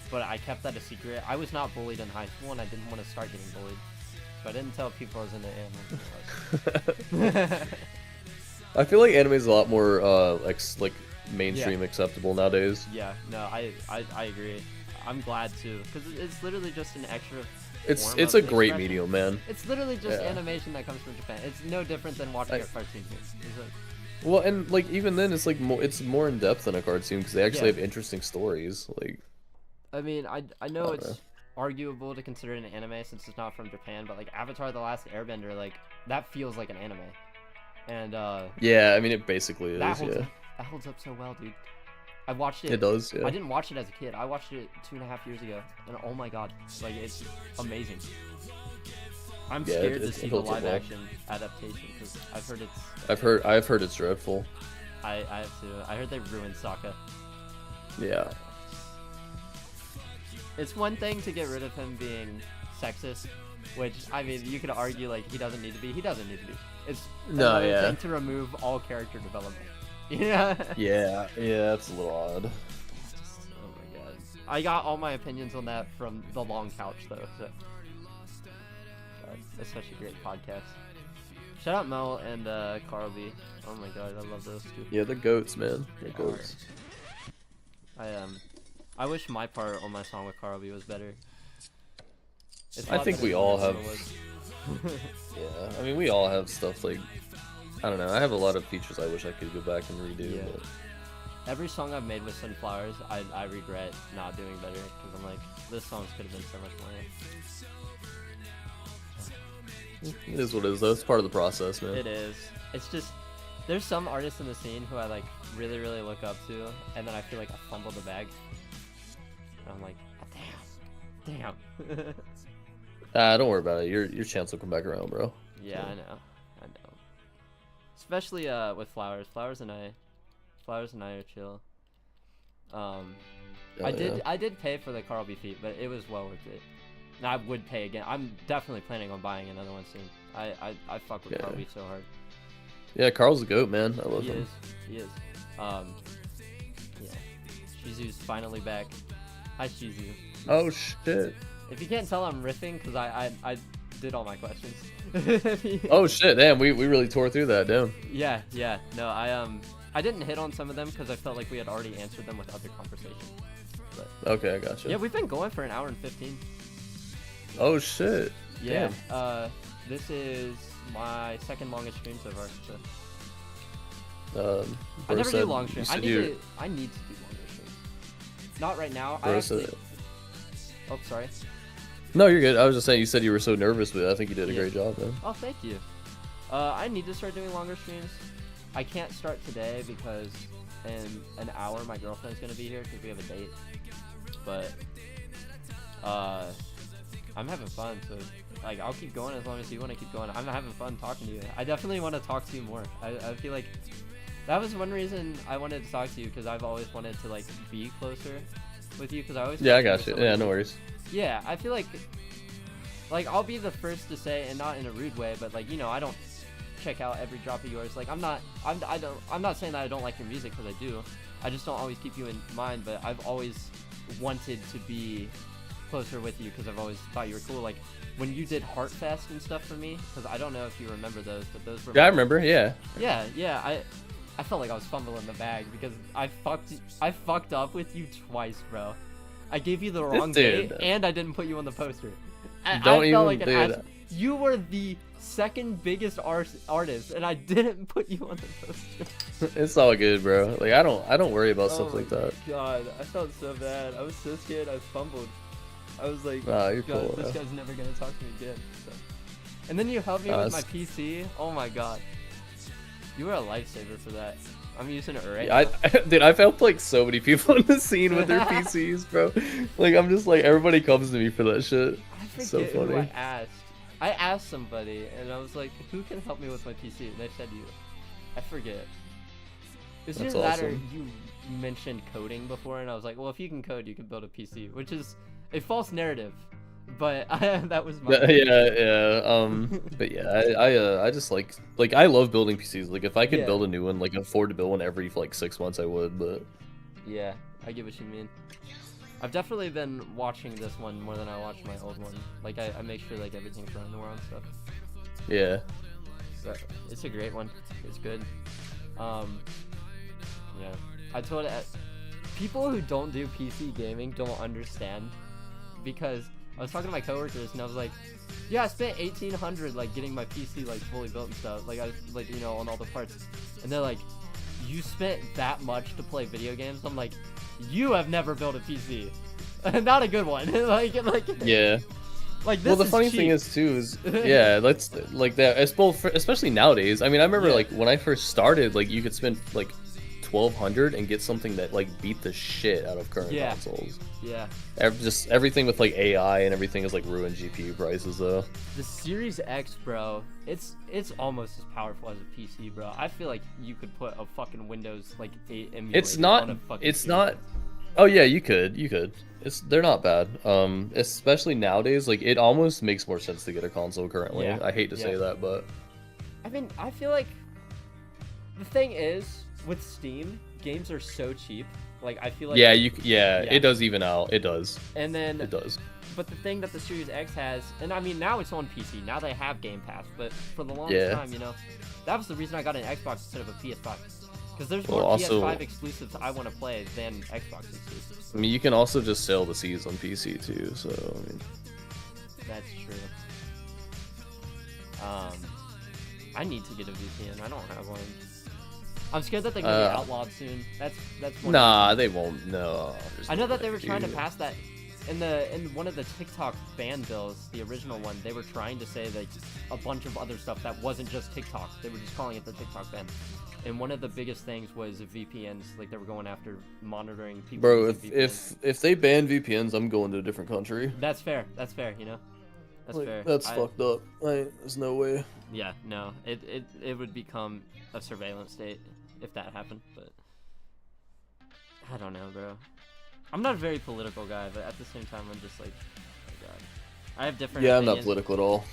but I kept that a secret. I was not bullied in high school, and I didn't want to start getting bullied, so I didn't tell people I was into anime.
I feel like anime is a lot more like mainstream acceptable nowadays.
Yeah, no, I agree. I'm glad too, because it's literally just an extra.
It's a great medium, man.
It's literally just animation that comes from Japan. It's no different than watching a cartoon here.
Well, and like even then, it's like it's more in depth than a cartoon because they actually have interesting stories. Like,
I mean, I know it's arguable to consider it an anime since it's not from Japan, but like Avatar: The Last Airbender, like that feels like an anime, and
yeah, I mean it basically is.
That holds up so well, dude. I watched it.
It does. Yeah.
I didn't watch it as a kid. I watched it 2.5 years ago, and oh my god, like it's amazing. I'm scared to see the live action adaptation because I've heard it's
dreadful.
I have to. I heard they ruined Sokka.
Yeah.
It's one thing to get rid of him being sexist, which I mean you could argue like he doesn't need to be. He doesn't need to be. It's another thing to remove all character development. Yeah.
Yeah, it's a little odd.
Oh my god. I got all my opinions on that from the long couch though. So. That's such a great podcast. Shout out Mel and Carl B. Oh my god, I love those two.
Yeah, they're goats, man. They're goats.
I wish my part on my song with Carl B was better.
I think we all have. Yeah, I mean we all have stuff like I don't know. I have a lot of features I wish I could go back and redo.
Yeah.
But
every song I've made with Sunflowers, I regret not doing better because I'm like, this song could have been so much more.
It is what it is, though. It's part of the process, man.
It is. It's just, there's some artists in the scene who I like really, really look up to, and then I feel like I fumbled the bag. And I'm like, oh, damn.
Don't worry about it. Your chance will come back around, bro.
Yeah, I know. Especially with Flowers. Flowers and I are chill. I did pay for the Carl B feat, but it was well worth it. And I would pay again. I'm definitely planning on buying another one soon. I fuck with Carl B so hard.
Yeah, Carl's a goat, man. I love him.
He is. Yeah. Shizu's finally back. Hi, Shizu.
Oh shit.
If you can't tell, I'm riffing because I did all my questions.
Oh shit, damn, we really tore through that, damn.
Yeah. No, I didn't hit on some of them because I felt like we had already answered them with other conversations. But,
okay, I gotcha.
Yeah, we've been going for an hour and 15.
Oh shit.
Yeah.
Damn.
This is my second longest stream so far. So. I never do long streams. I need to do longer streams. Not right now. Oh, sorry.
No, you're good. I was just saying, you said you were so nervous, but I think you did a great job, man.
Oh, thank you. I need to start doing longer streams. I can't start today because in an hour my girlfriend's gonna be here because we have a date. But I'm having fun, so like I'll keep going as long as you want to keep going. I'm having fun talking to you. I definitely want to talk to you more. I feel like that was one reason I wanted to talk to you because I've always wanted to like be closer with you because I always
I got you. Yeah, no worries. Yeah,
I feel like I'll be the first to say, and not in a rude way, but like, you know, I don't check out every drop of yours. Like I'm not saying that I don't like your music because I do. I just don't always keep you in mind, but I've always wanted to be closer with you because I've always thought you were cool. Like when you did Heartfest and stuff for me, because I don't know if you remember those, but those were.
Yeah, I remember. Yeah.
Yeah. I felt like I was fumbling the bag because I fucked up with you twice, bro. I gave you the wrong date and I didn't put you on the poster. You were the second biggest artist and I didn't put you on the poster.
It's all good, bro. Like I don't worry about stuff like that.
God, I felt so bad. I was so scared. I fumbled. I was like,
you're
God,
cool,
this guy's never gonna talk to me again. So. And then you helped me with my PC. Oh my God, you were a lifesaver for that. I'm using it right now.
Dude, I've helped like so many people in the scene with their PCs, bro. Like I'm just like everybody comes to me for that shit.
I forget
so funny.
Who I asked. I asked somebody and I was like, who can help me with my PC? And they said you. I forget. It's
That's
either
awesome.
that or you mentioned coding before, and I was like, well, if you can code, you can build a PC, which is a false narrative. But that was my
but yeah, I just like I love building PCs. Like if I could build a new one, like afford to build one every like 6 months, I would. But
yeah, I get what you mean. I've definitely been watching this one more than I watched my old one. Like I make sure like everything's running well and stuff.
Yeah.
But it's a great one. It's good. Yeah. I told it. People who don't do PC gaming don't understand because I was talking to my coworkers and I was like, yeah, I spent $1,800 like getting my PC like fully built and stuff. Like I like you know on all the parts, and they're like, you spent that much to play video games? I'm like, you have never built a PC, not a good one. like
yeah.
Like this
well, the funny
cheap.
thing is too is that's like that. It's both, especially nowadays. I mean, I remember like when I first started, like you could spend like $1,200 and get something that like beat the shit out of current consoles.
Yeah.
Just everything with like AI and everything is like ruined GPU prices though.
The Series X, bro, it's almost as powerful as a PC, bro. I feel like you could put a fucking Windows like 8 emulator on a fucking
It's
Series
not.
X.
Oh yeah, you could. They're not bad. Especially nowadays, like it almost makes more sense to get a console currently.
Yeah.
I hate to say that, but
I mean, I feel like the thing is with Steam, games are so cheap. Like I feel like
it does even out. It does.
And then
it does.
But the thing that the Series X has, and I mean now it's on PC. Now they have Game Pass, but for the longest time, you know, that was the reason I got an Xbox instead of a PS5. Because there's more PS5 exclusives I want to play than Xbox exclusives.
I mean, you can also just sell the Cs on PC too, so I mean.
That's true. I need to get a VPN. I don't have one. I'm scared that they're gonna be outlawed soon. That's one
Nah, they won't. No.
I know that they were trying to pass that in one of the TikTok ban bills, the original one. They were trying to say like a bunch of other stuff that wasn't just TikTok. They were just calling it the TikTok ban. And one of the biggest things was VPNs. Like they were going after monitoring people.
Bro, if they ban VPNs, I'm going to a different country.
That's fair. That's fair. You know. That's fair.
That's fucked up. There's no way.
Yeah, no. It would become a surveillance state if that happened, but I don't know, bro. I'm not a very political guy, but at the same time, I'm just like, oh god, I have different.
Yeah,
opinions.
I'm not political at all.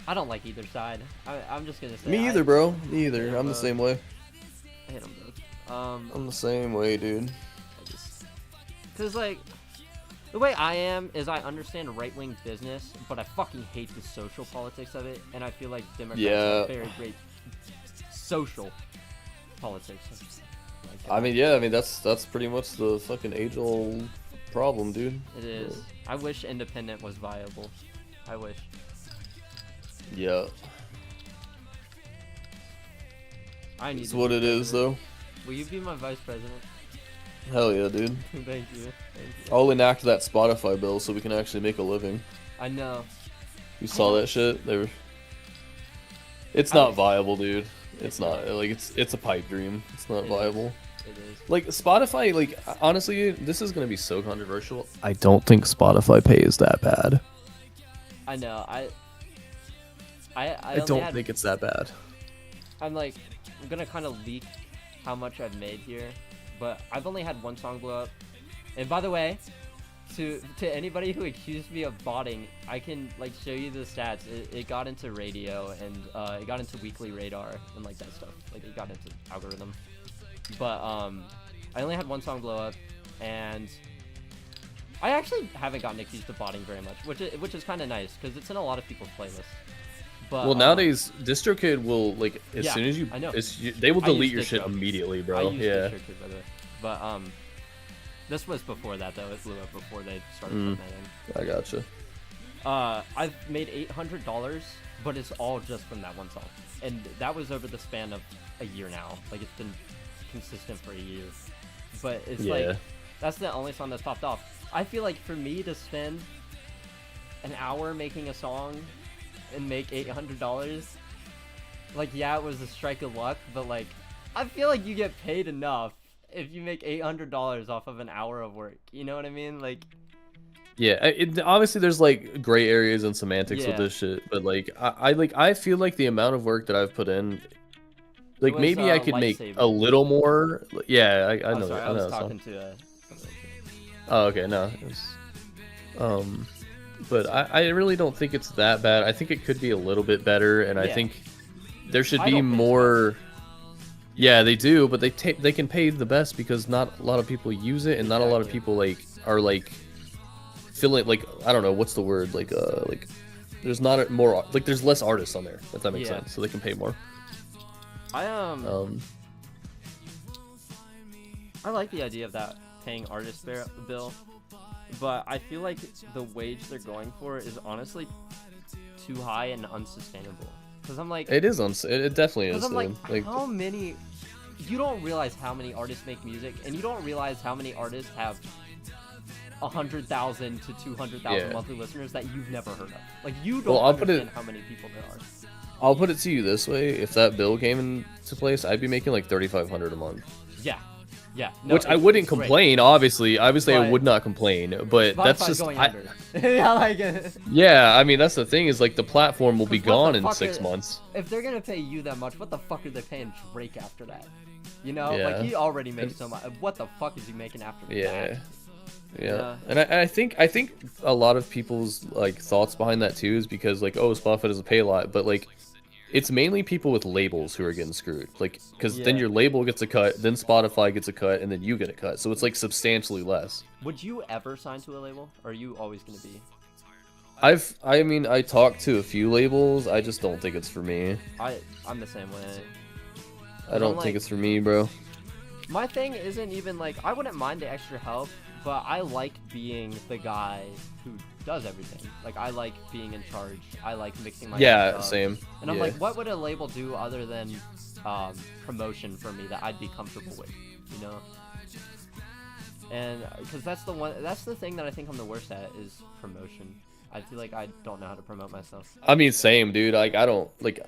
I don't like either side. I'm just gonna say.
Me either, bro. Me either. I'm the same way.
I hate them both.
I'm the same way, dude.
Cause like, the way I am is I understand right-wing business, but I fucking hate the social politics of it, and I feel like Democrats have very great social politics.
I mean, yeah, that's pretty much the fucking age-old problem, dude.
It is. I wish independent was viable. I wish.
Yeah.
It's
what it is, though.
Will you be my vice president?
Hell yeah, dude.
Thank you.
I'll enact that Spotify bill so we can actually make a living.
I know.
You saw that shit? It's not viable, dude. It's not. Like, it's a pipe dream. It's not viable.
It is.
Like, Spotify, like, honestly, this is gonna be so controversial. I don't think Spotify pays that bad.
I know. I
don't think it's that bad.
I'm gonna kind of leak how much I've made here, but I've only had one song blow up. And by the way, to anybody who accused me of botting, I can like show you the stats. It got into radio and it got into weekly radar and like that stuff. Like it got into algorithm. But I only had one song blow up, and I actually haven't gotten accused of botting very much, which is kind of nice because it's in a lot of people's playlists. But,
well, nowadays DistroKid will like as soon as they will delete your shit immediately, bro. Yeah.
DistroKid, by the way. But this was before that though. It blew up before they started putting that in.
I gotcha.
I've made $800, but it's all just from that one song, and that was over the span of a year now. Like it's been consistent for a year, but it's like that's the only song that's popped off. I feel like for me to spend an hour making a song and make $800, like yeah, it was a strike of luck, but like I feel like you get paid enough if you make $800 off of an hour of work. You know what I mean? Like,
yeah, obviously there's like gray areas and semantics with this shit, but like I feel like the amount of work that I've put in, like maybe I could make a little more. Yeah, I know.
Sorry, I was talking to.
Oh, okay, no. But I really don't think it's that bad. I think it could be a little bit better, and I think there should be more. Yeah, they do, but they can pay the best because not a lot of people use it, and not a lot of people are feeling like, I don't know what's the word, like there's not more, like there's less artists on there, if that makes sense, so they can pay more.
I like the idea of that paying artist bill, but I feel like the wage they're going for is honestly too high and unsustainable. Cause I'm like,
it definitely is.
Cause I'm like, how many? You don't realize how many artists make music, and you don't realize how many artists have 100,000 to 200,000 monthly listeners that you've never heard of. Like you don't understand how many people there are.
I'll put it to you this way: if that bill came into place, I'd be making like $3,500 a month.
Yeah. Yeah, no,
which I wouldn't complain. Obviously, I would not complain. But that's just
yeah, like
yeah. I mean, that's the thing is like the platform will be gone in 6 months.
If they're gonna pay you that much, what the fuck are they paying Drake after that? You know, like he already makes so much. What the fuck is he making after that? Yeah. And
I think a lot of people's like thoughts behind that too is because like, oh, Spotify doesn't pay a lot, but like it's mainly people with labels who are getting screwed. Like, because then your label gets a cut, then Spotify gets a cut, and then you get a cut. So it's like substantially less.
Would you ever sign to a label, or are you always gonna be?
I mean, I talked to a few labels. I just don't think it's for me.
I'm the same way.
I don't think it's for me, bro.
My thing isn't even like I wouldn't mind the extra help, but I like being the guy who does everything. Like, I like being in charge. I like mixing my own
Yeah,
stuff.
same.
And I'm like, what would a label do other than promotion for me that I'd be comfortable with, you know? And because that's the thing that I think I'm the worst at is promotion. I feel like I don't know how to promote myself.
I mean, same, dude. Like, I don't like.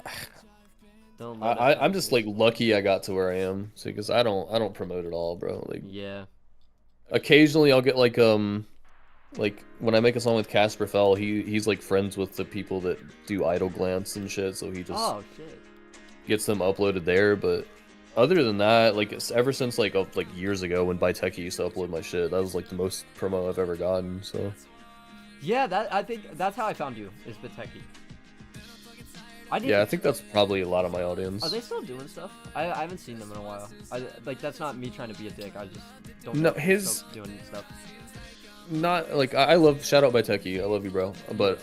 I'm just
like
like lucky I got to where I am, so because I don't promote at all, bro. Like,
yeah.
occasionally I'll get like when I make a song with Casper Fell, he's like friends with the people that do Idle Glance and shit, so he just
Shit.
gets them uploaded there. But other than that, like ever since like years ago when Byteki used to upload my shit, that was like the most promo I've ever gotten. So
yeah, I think that's how I found you is Biteki.
I think that's probably a lot of my audience.
Are they still doing stuff? I haven't seen them in a while. Like that's not me trying to be a dick. I just don't.
No,
know
his
doing stuff.
Not like I love shout out Byteki. I love you, bro. But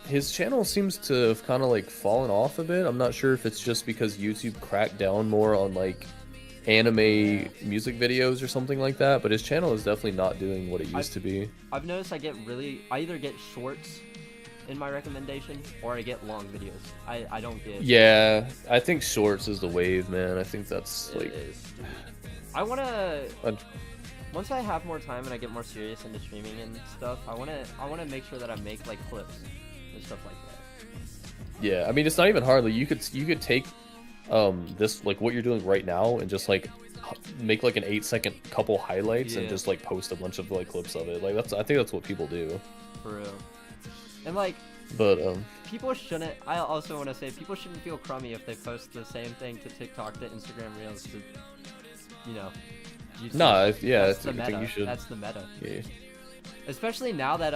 his channel seems to have kind of like fallen off a bit. I'm not sure if it's just because YouTube cracked down more on like anime music videos or something like that. But his channel is definitely not doing what it used to be.
I've noticed I either get shorts in my recommendation or I get long videos. I don't get.
Yeah, I think shorts is the wave, man. I think that's like.
I wanna. Once I have more time and I get more serious into streaming and stuff, I wanna make sure that I make like clips and stuff like that.
Yeah, I mean it's not even hard. Like you could take this like what you're doing right now and just like make like an 8-second couple highlights and just like post a bunch of like clips of it. Like I think that's what people do.
For real. And like,
but
people shouldn't. I also want to say people shouldn't feel crummy if they post the same thing to TikTok, to Instagram Reels, to YouTube.
Nah, yeah,
that's the meta.
I think you should.
That's the meta.
Yeah.
Especially now that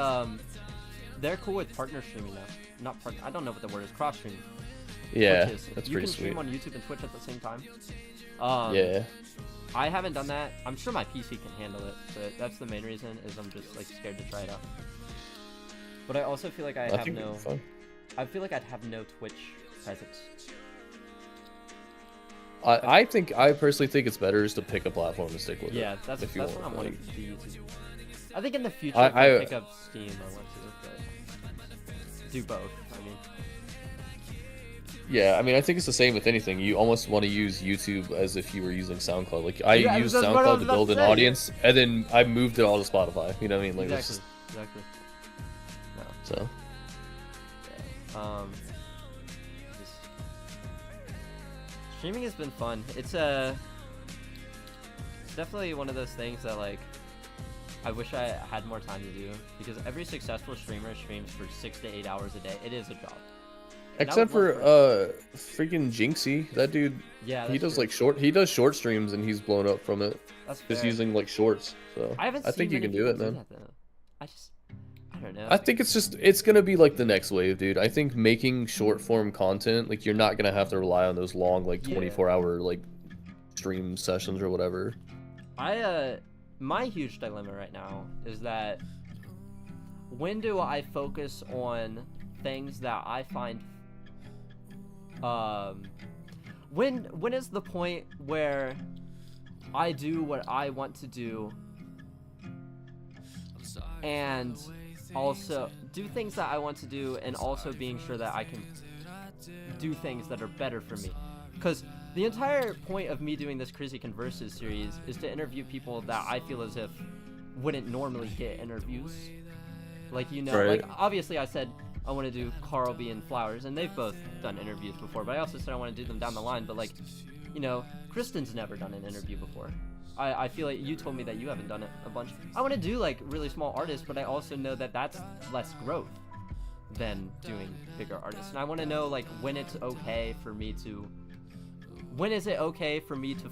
they're cool with partner streaming now. Not partner. I don't know what the word is. Cross streaming.
Yeah,
that's pretty sweet. You can stream on YouTube and Twitch at the same time.
Yeah.
I haven't done that. I'm sure my PC can handle it, but that's the main reason. Is I'm just like scared to try it out. But I also feel like I feel like I'd have no Twitch presence.
I personally think it's better just to pick a platform and stick with it.
Yeah, that's what I'm wanting to do. I think in the future
I
if I pick up Steam, I want to, but do both. I mean.
Yeah, I mean, I think it's the same with anything. You almost want to use YouTube as if you were using SoundCloud. Like I used SoundCloud to build an audience, and then I moved it all to Spotify. You know what I mean? Like
exactly. No.
So.
Yeah. Streaming has been fun. It's definitely one of those things that like I wish I had more time to do, because every successful streamer streams for 6 to 8 hours a day. It is a job.
Except for freaking Jinxie, that dude.
Yeah,
he does
true.
he does short streams and he's blown up from it.
That's
just
fair.
using like shorts. So I think you can do it, man.
I don't know.
I think it's gonna be like the next wave, dude. I think making short form content, like you're not gonna have to rely on those long like 24-hour like stream sessions or whatever.
My huge dilemma right now is that when do I focus on things that I find when is the point where I do what I want to do and also do things that I want to do, and also being sure that I can do things that are better for me? Because the entire point of me doing this Crizzy Converses series is to interview people that I feel as if wouldn't normally get interviews. Like, like obviously I said I want to do Carl B and Flowers, and they've both done interviews before, but I also said I want to do them down the line. But like, Kristen's never done an interview before. I feel like you told me that you haven't done it a bunch. I want to do like really small artists, but I also know that that's less growth than doing bigger artists. And I want to know like when is it okay for me to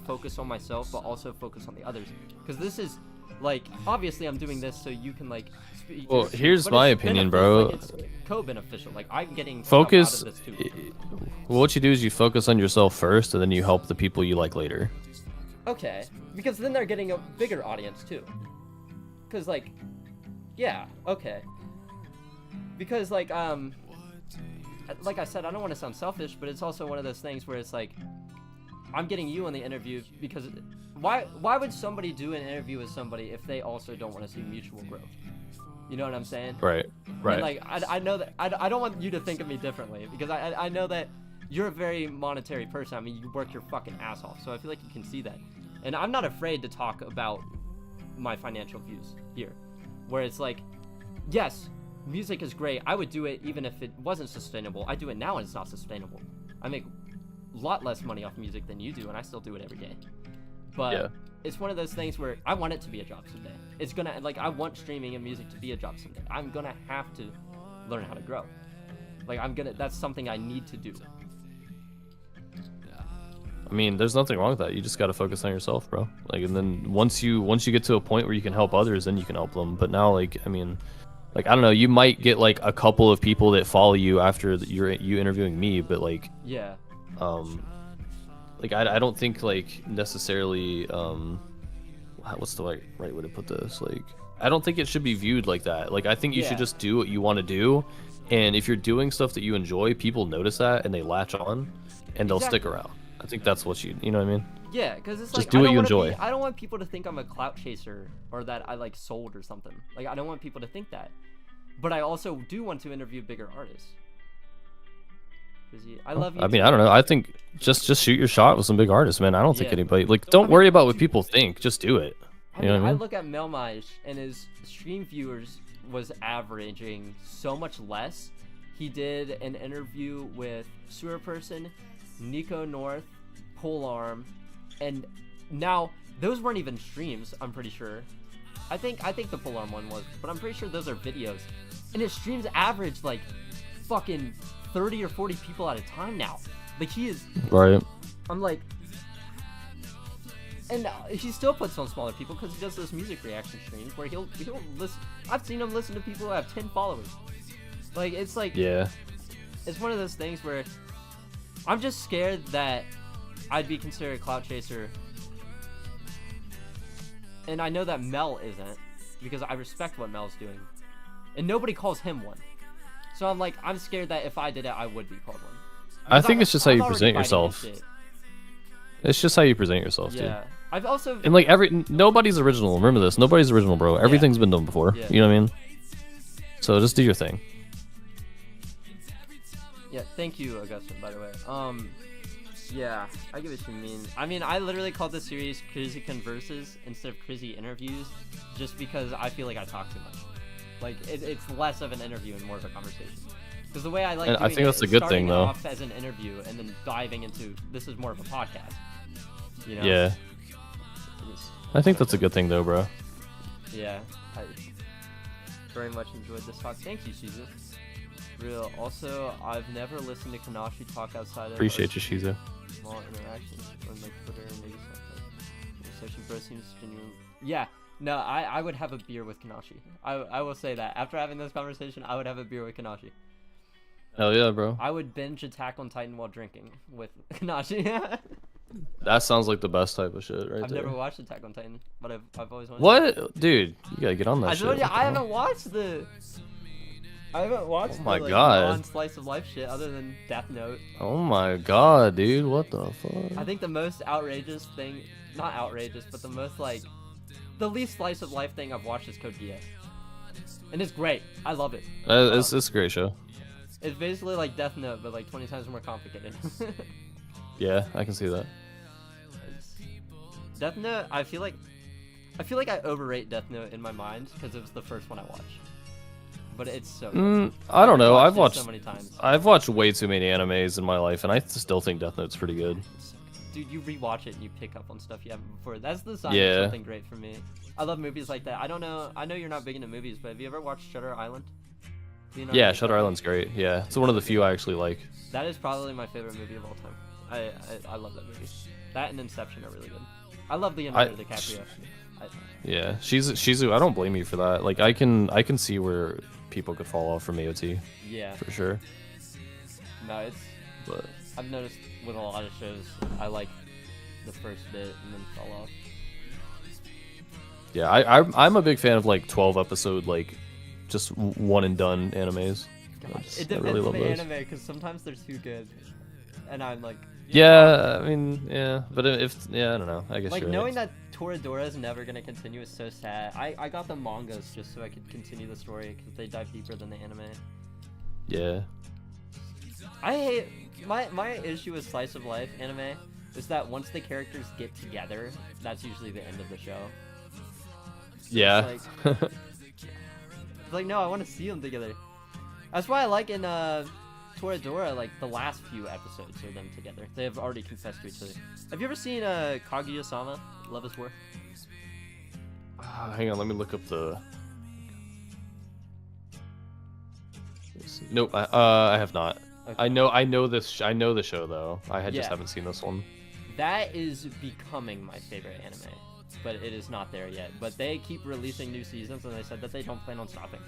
focus on myself, but also focus on the others? Because this is like, obviously I'm doing this so you can like speak.
Well, here's my opinion, bro.
Like, it's co-beneficial. Like I'm getting
focus.
out of this too.
Well, what you do is you focus on yourself first, and then you help the people you like later.
Okay, because then they're getting a bigger audience too. Because like, yeah, okay. Because like I said, I don't want to sound selfish, but it's also one of those things where it's like, I'm getting you on the interview because why would somebody do an interview with somebody if they also don't want to see mutual growth? You know what I'm saying?
Right. Right.
And like I know that I don't want you to think of me differently because I know that you're a very monetary person. I mean, you work your fucking ass off, so I feel like you can see that. And I'm not afraid to talk about my financial views here, where it's like, yes, music is great. I would do it even if it wasn't sustainable. I do it now and it's not sustainable. I make a lot less money off music than you do, and I still do it every day. But it's one of those things where I want it to be a job someday. It's gonna, like, I want streaming and music to be a job someday. I'm gonna have to learn how to grow. Like, that's something I need to do.
I mean, there's nothing wrong with that. You just got to focus on yourself, bro. Like, and then once you get to a point where you can help others, then you can help them. But now, like, I mean, like, I don't know, you might get like a couple of people that follow you after you interviewing me, but like,
yeah,
like I don't think like necessarily what's the right way to put this? Like, I don't think it should be viewed like that. Like, I think you should just do what you want to do, and if you're doing stuff that you enjoy, people notice that and they latch on, and they'll stick around. I think that's what you know what I mean?
Yeah, because it's
just
like,
do what you enjoy.
I don't want people to think I'm a clout chaser or that I like sold or something. Like, I don't want people to think that. But I also do want to interview bigger artists. I love you.
I mean, I don't know. I think just shoot your shot with some big artists, man. I don't think anybody like. Don't worry about what people think. Just do it. You know what I mean?
I look at Melmaj and his stream viewers was averaging so much less. He did an interview with Sewer Person, Nico North, Polearm, and now those weren't even streams. I'm pretty sure. I think the Polearm one was, but I'm pretty sure those are videos. And his streams average like fucking 30 or 40 people at a time now. Like, he is
right.
I'm like, and he still puts on smaller people because he does those music reaction streams where he'll listen. I've seen him listen to people who have 10 followers. Like, it's like, it's one of those things where I'm just scared that I'd be considered a clout chaser. And I know that Mel isn't, because I respect what Mel's doing. And nobody calls him one. So I'm like, I'm scared that if I did it, I would be called one.
I think it's just how you present yourself. It's just how you present yourself, dude.
Yeah. I've also...
And like, nobody's original. Remember this. Nobody's original, bro. Everything's been done before. Yeah. You know what I mean? So just do your thing.
Yeah, thank you, Augustine, by the way. Yeah, I get what you mean. I mean, I literally called this series Crizzy Converses instead of Crizzy Interviews, just because I feel like I talk too much. Like, it's less of an interview and more of a conversation. Because the way I like doing
I think that's a good thing, though.
Off as an interview and then diving into, this is more of a podcast. You know?
Yeah. I think that's a good thing, though, bro.
Yeah. I very much enjoyed this talk. Thank you, Jesus. Real. Also, I've never listened to Kanashi talk outside of
Appreciate you, Shizu.
Small interactions on like Twitter and maybe something. The session bro seems genuine. Yeah. No, I would have a beer with Kanashi. I will say that. After having this conversation, I would have a beer with Kanashi.
Hell yeah, bro.
I would binge Attack on Titan while drinking with Kanashi.
That sounds like the best type of shit, right?
I've never watched Attack on Titan, but I've always wanted.
What, dude? You gotta get on that shit.
I haven't watched the. I haven't watched
oh my
the
god.
non-slice of life shit other than Death Note.
Oh my god, dude, what the fuck?
I think the most outrageous thing, not outrageous, but the most like, the least slice of life thing I've watched is Code Geass. And it's great. I love it.
It's a great show.
It's basically like Death Note, but like 20 times more complicated.
Yeah, I can see that.
Death Note, I feel like I overrate Death Note in my mind because it was the first one I watched. But it's so good.
I don't know. I've watched
so many times.
I've watched way too many animes in my life, and I still think Death Note's pretty good.
Dude, you rewatch it and you pick up on stuff you haven't before. That's the sign of something great for me. I love movies like that. I don't know. I know you're not big into movies, but have you ever watched Shutter Island? Do you know
yeah, Shutter Island's great. Yeah, it's one of the few I actually like.
That is probably my favorite movie of all time. I love that movie. That and Inception are really good. I love Leonardo DiCaprio.
Yeah, Shizu. I don't blame you for that. Like, I can see where people could fall off from AOT.
Yeah,
for sure.
No, but I've noticed with a lot of shows, I like the first bit and then fall off.
Yeah, I'm a big fan of like 12 episode, like just one and done animes.
It depends on the anime because sometimes they're too good, and I'm like.
Yeah, I mean, yeah, but I don't know. I guess
like
you're
knowing
right.
that Toradora is never gonna continue. It's so sad. I got the mangas just so I could continue the story because they dive deeper than the anime.
Yeah.
I hate my issue with slice of life anime is that once the characters get together, that's usually the end of the show.
Yeah.
It's like no, I want to see them together. That's why I like in Toradora, like the last few episodes are them together. They have already confessed to each other. Have you ever seen Kaguya-sama, Love is War?
Hang on, let me look up the. Nope, I have not.
Okay.
I know this. I know the show though. I just
Yeah.
haven't seen this one.
That is becoming my favorite anime, but it is not there yet. But they keep releasing new seasons, and they said that they don't plan on stopping,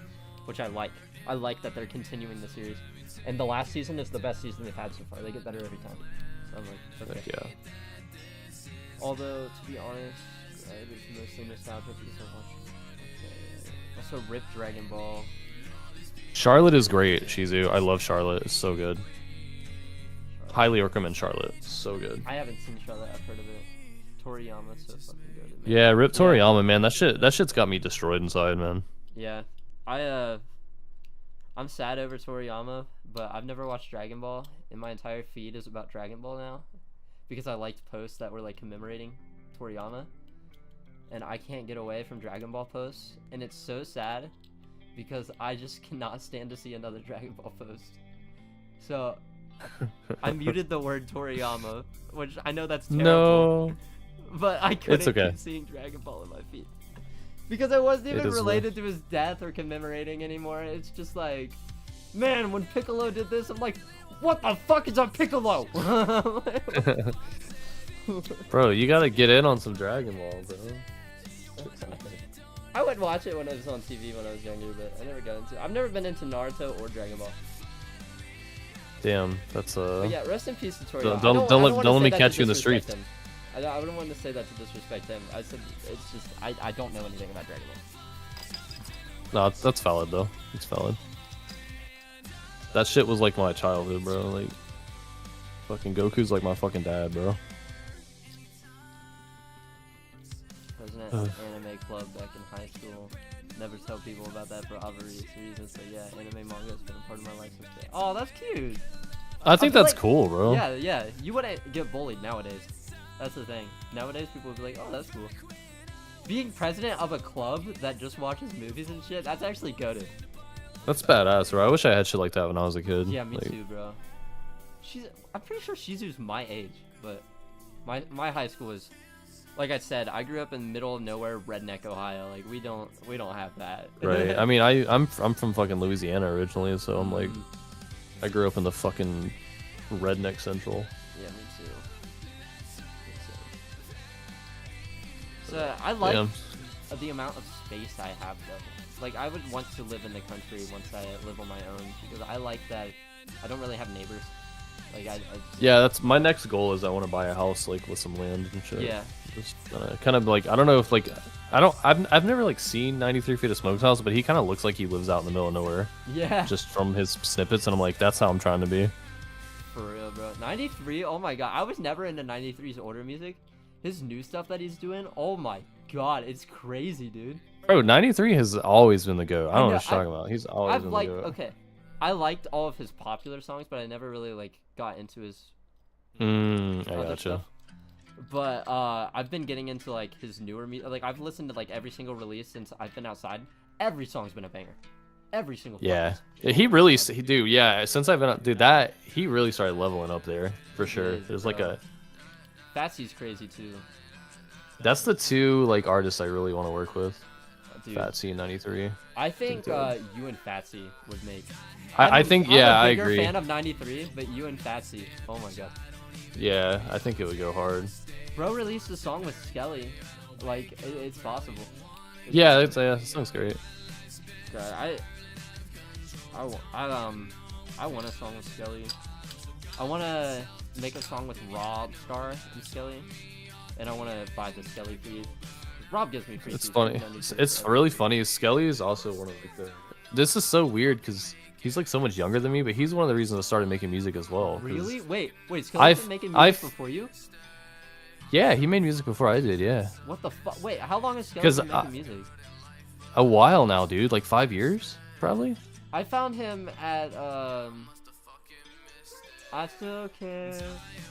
which I like. I like that they're continuing the series, and the last season is the best season they've had so far. They get better every time. So I'm like, okay.
Heck yeah.
Although to be honest, it's mostly nostalgia because I watched. Okay. Also, Rip Dragon Ball.
Charlotte is great, Shizu. I love Charlotte. It's so good. Highly recommend Charlotte. So good.
I haven't seen Charlotte. I've heard of it. Toriyama, so fucking good. Man.
Yeah, Rip Toriyama, man. That shit's got me destroyed inside, man.
Yeah, I'm sad over Toriyama, but I've never watched Dragon Ball, and my entire feed is about Dragon Ball now, because I liked posts that were like commemorating Toriyama, and I can't get away from Dragon Ball posts, and it's so sad, because I just cannot stand to see another Dragon Ball post. So I muted the word Toriyama, which I know that's terrible.
No.
But I couldn't
okay.
keep seeing Dragon Ball in my feed. Because I wasn't even
is
related to his death or commemorating anymore. It's just like, man, when Piccolo did this, I'm like, what the fuck is a Piccolo?
Bro, you gotta get in on some Dragon Ball, bro.
I would watch it when it was on TV when I was younger, but I never got into it. I've never been into Naruto or Dragon Ball.
Damn, that's
But yeah, rest in peace to Toriyama.
Don't let me catch you in the streets.
I wouldn't want to say that to disrespect him. I said it's just I don't know anything about Dragon Ball.
No, that's valid though. It's valid. That shit was like my childhood, bro. Like, fucking Goku's like my fucking dad, bro.
President of Anime Club back in high school. Never tell people about that for obvious reasons. But yeah, anime manga has been a part of my life since day. Oh, that's cute.
I think that's
like,
cool, bro.
Yeah. You wouldn't get bullied nowadays. That's the thing. Nowadays, people would be like, oh, that's cool. Being president of a club that just watches movies and shit, that's actually goated.
That's badass, bro. I wish I had shit like that when I was a kid.
Yeah, me too, bro. I'm pretty sure Shizu's my age, but my high school is, like I said, I grew up in middle of nowhere, redneck Ohio. Like we don't have that.
Right. I mean, I'm from fucking Louisiana originally, so I'm like, I grew up in the fucking redneck central.
Yeah, me too. So I like the amount of space I have though. Like I would want to live in the country once I live on my own because I like that I don't really have neighbors. Like
yeah, that's my next goal is I want to buy a house like with some land and shit.
Yeah.
Just kind of like I don't know if like I've never like seen 93 Feet of Smoke's house, but he kind of looks like he lives out in the middle of nowhere.
Yeah.
Just from his snippets, and I'm like, that's how I'm trying to be.
For real, bro. 93. Oh my god, I was never into 93's older music. His new stuff that he's doing, oh my god, it's crazy, dude.
Bro, 93 has always been the GOAT. I don't know what you're talking about. He's always been the GOAT.
Okay, I liked all of his popular songs, but I never really like got into his
I
other
gotcha.
stuff. But I've been getting into like his newer music. Like I've listened to like every single release since I've been outside. Every song's been a banger. Every single.
Yeah, he really, dude. Yeah, since I've been, dude, that he really started leveling up there for sure. There's like a.
Fatsy's crazy too.
That's the two like artists I really want to work with.
Dude,
Fatsy and 93.
I think you and Fatsy would make.
I think yeah, I agree.
I'm a bigger fan of 93, but you and Fatsy, oh my god.
Yeah, I think it would go hard.
Bro released a song with Skelly, like it's possible.
Yeah, that song's great.
God, I want a song with Skelly. I want to make a song with Rob Star and Skelly, and I want to buy the Skelly feed. Rob gives me free.
It's funny. It's really funny. Skelly is also one of like the. This is so weird because he's like so much younger than me, but he's one of the reasons I started making music as well.
Really? Wait. Skelly's been making music before you?
Yeah, he made music before I did. Yeah.
What the fuck? Wait, how long has Skelly
'Cause,
been making music?
A while now, dude. Like 5 years, probably.
I found him at I still care,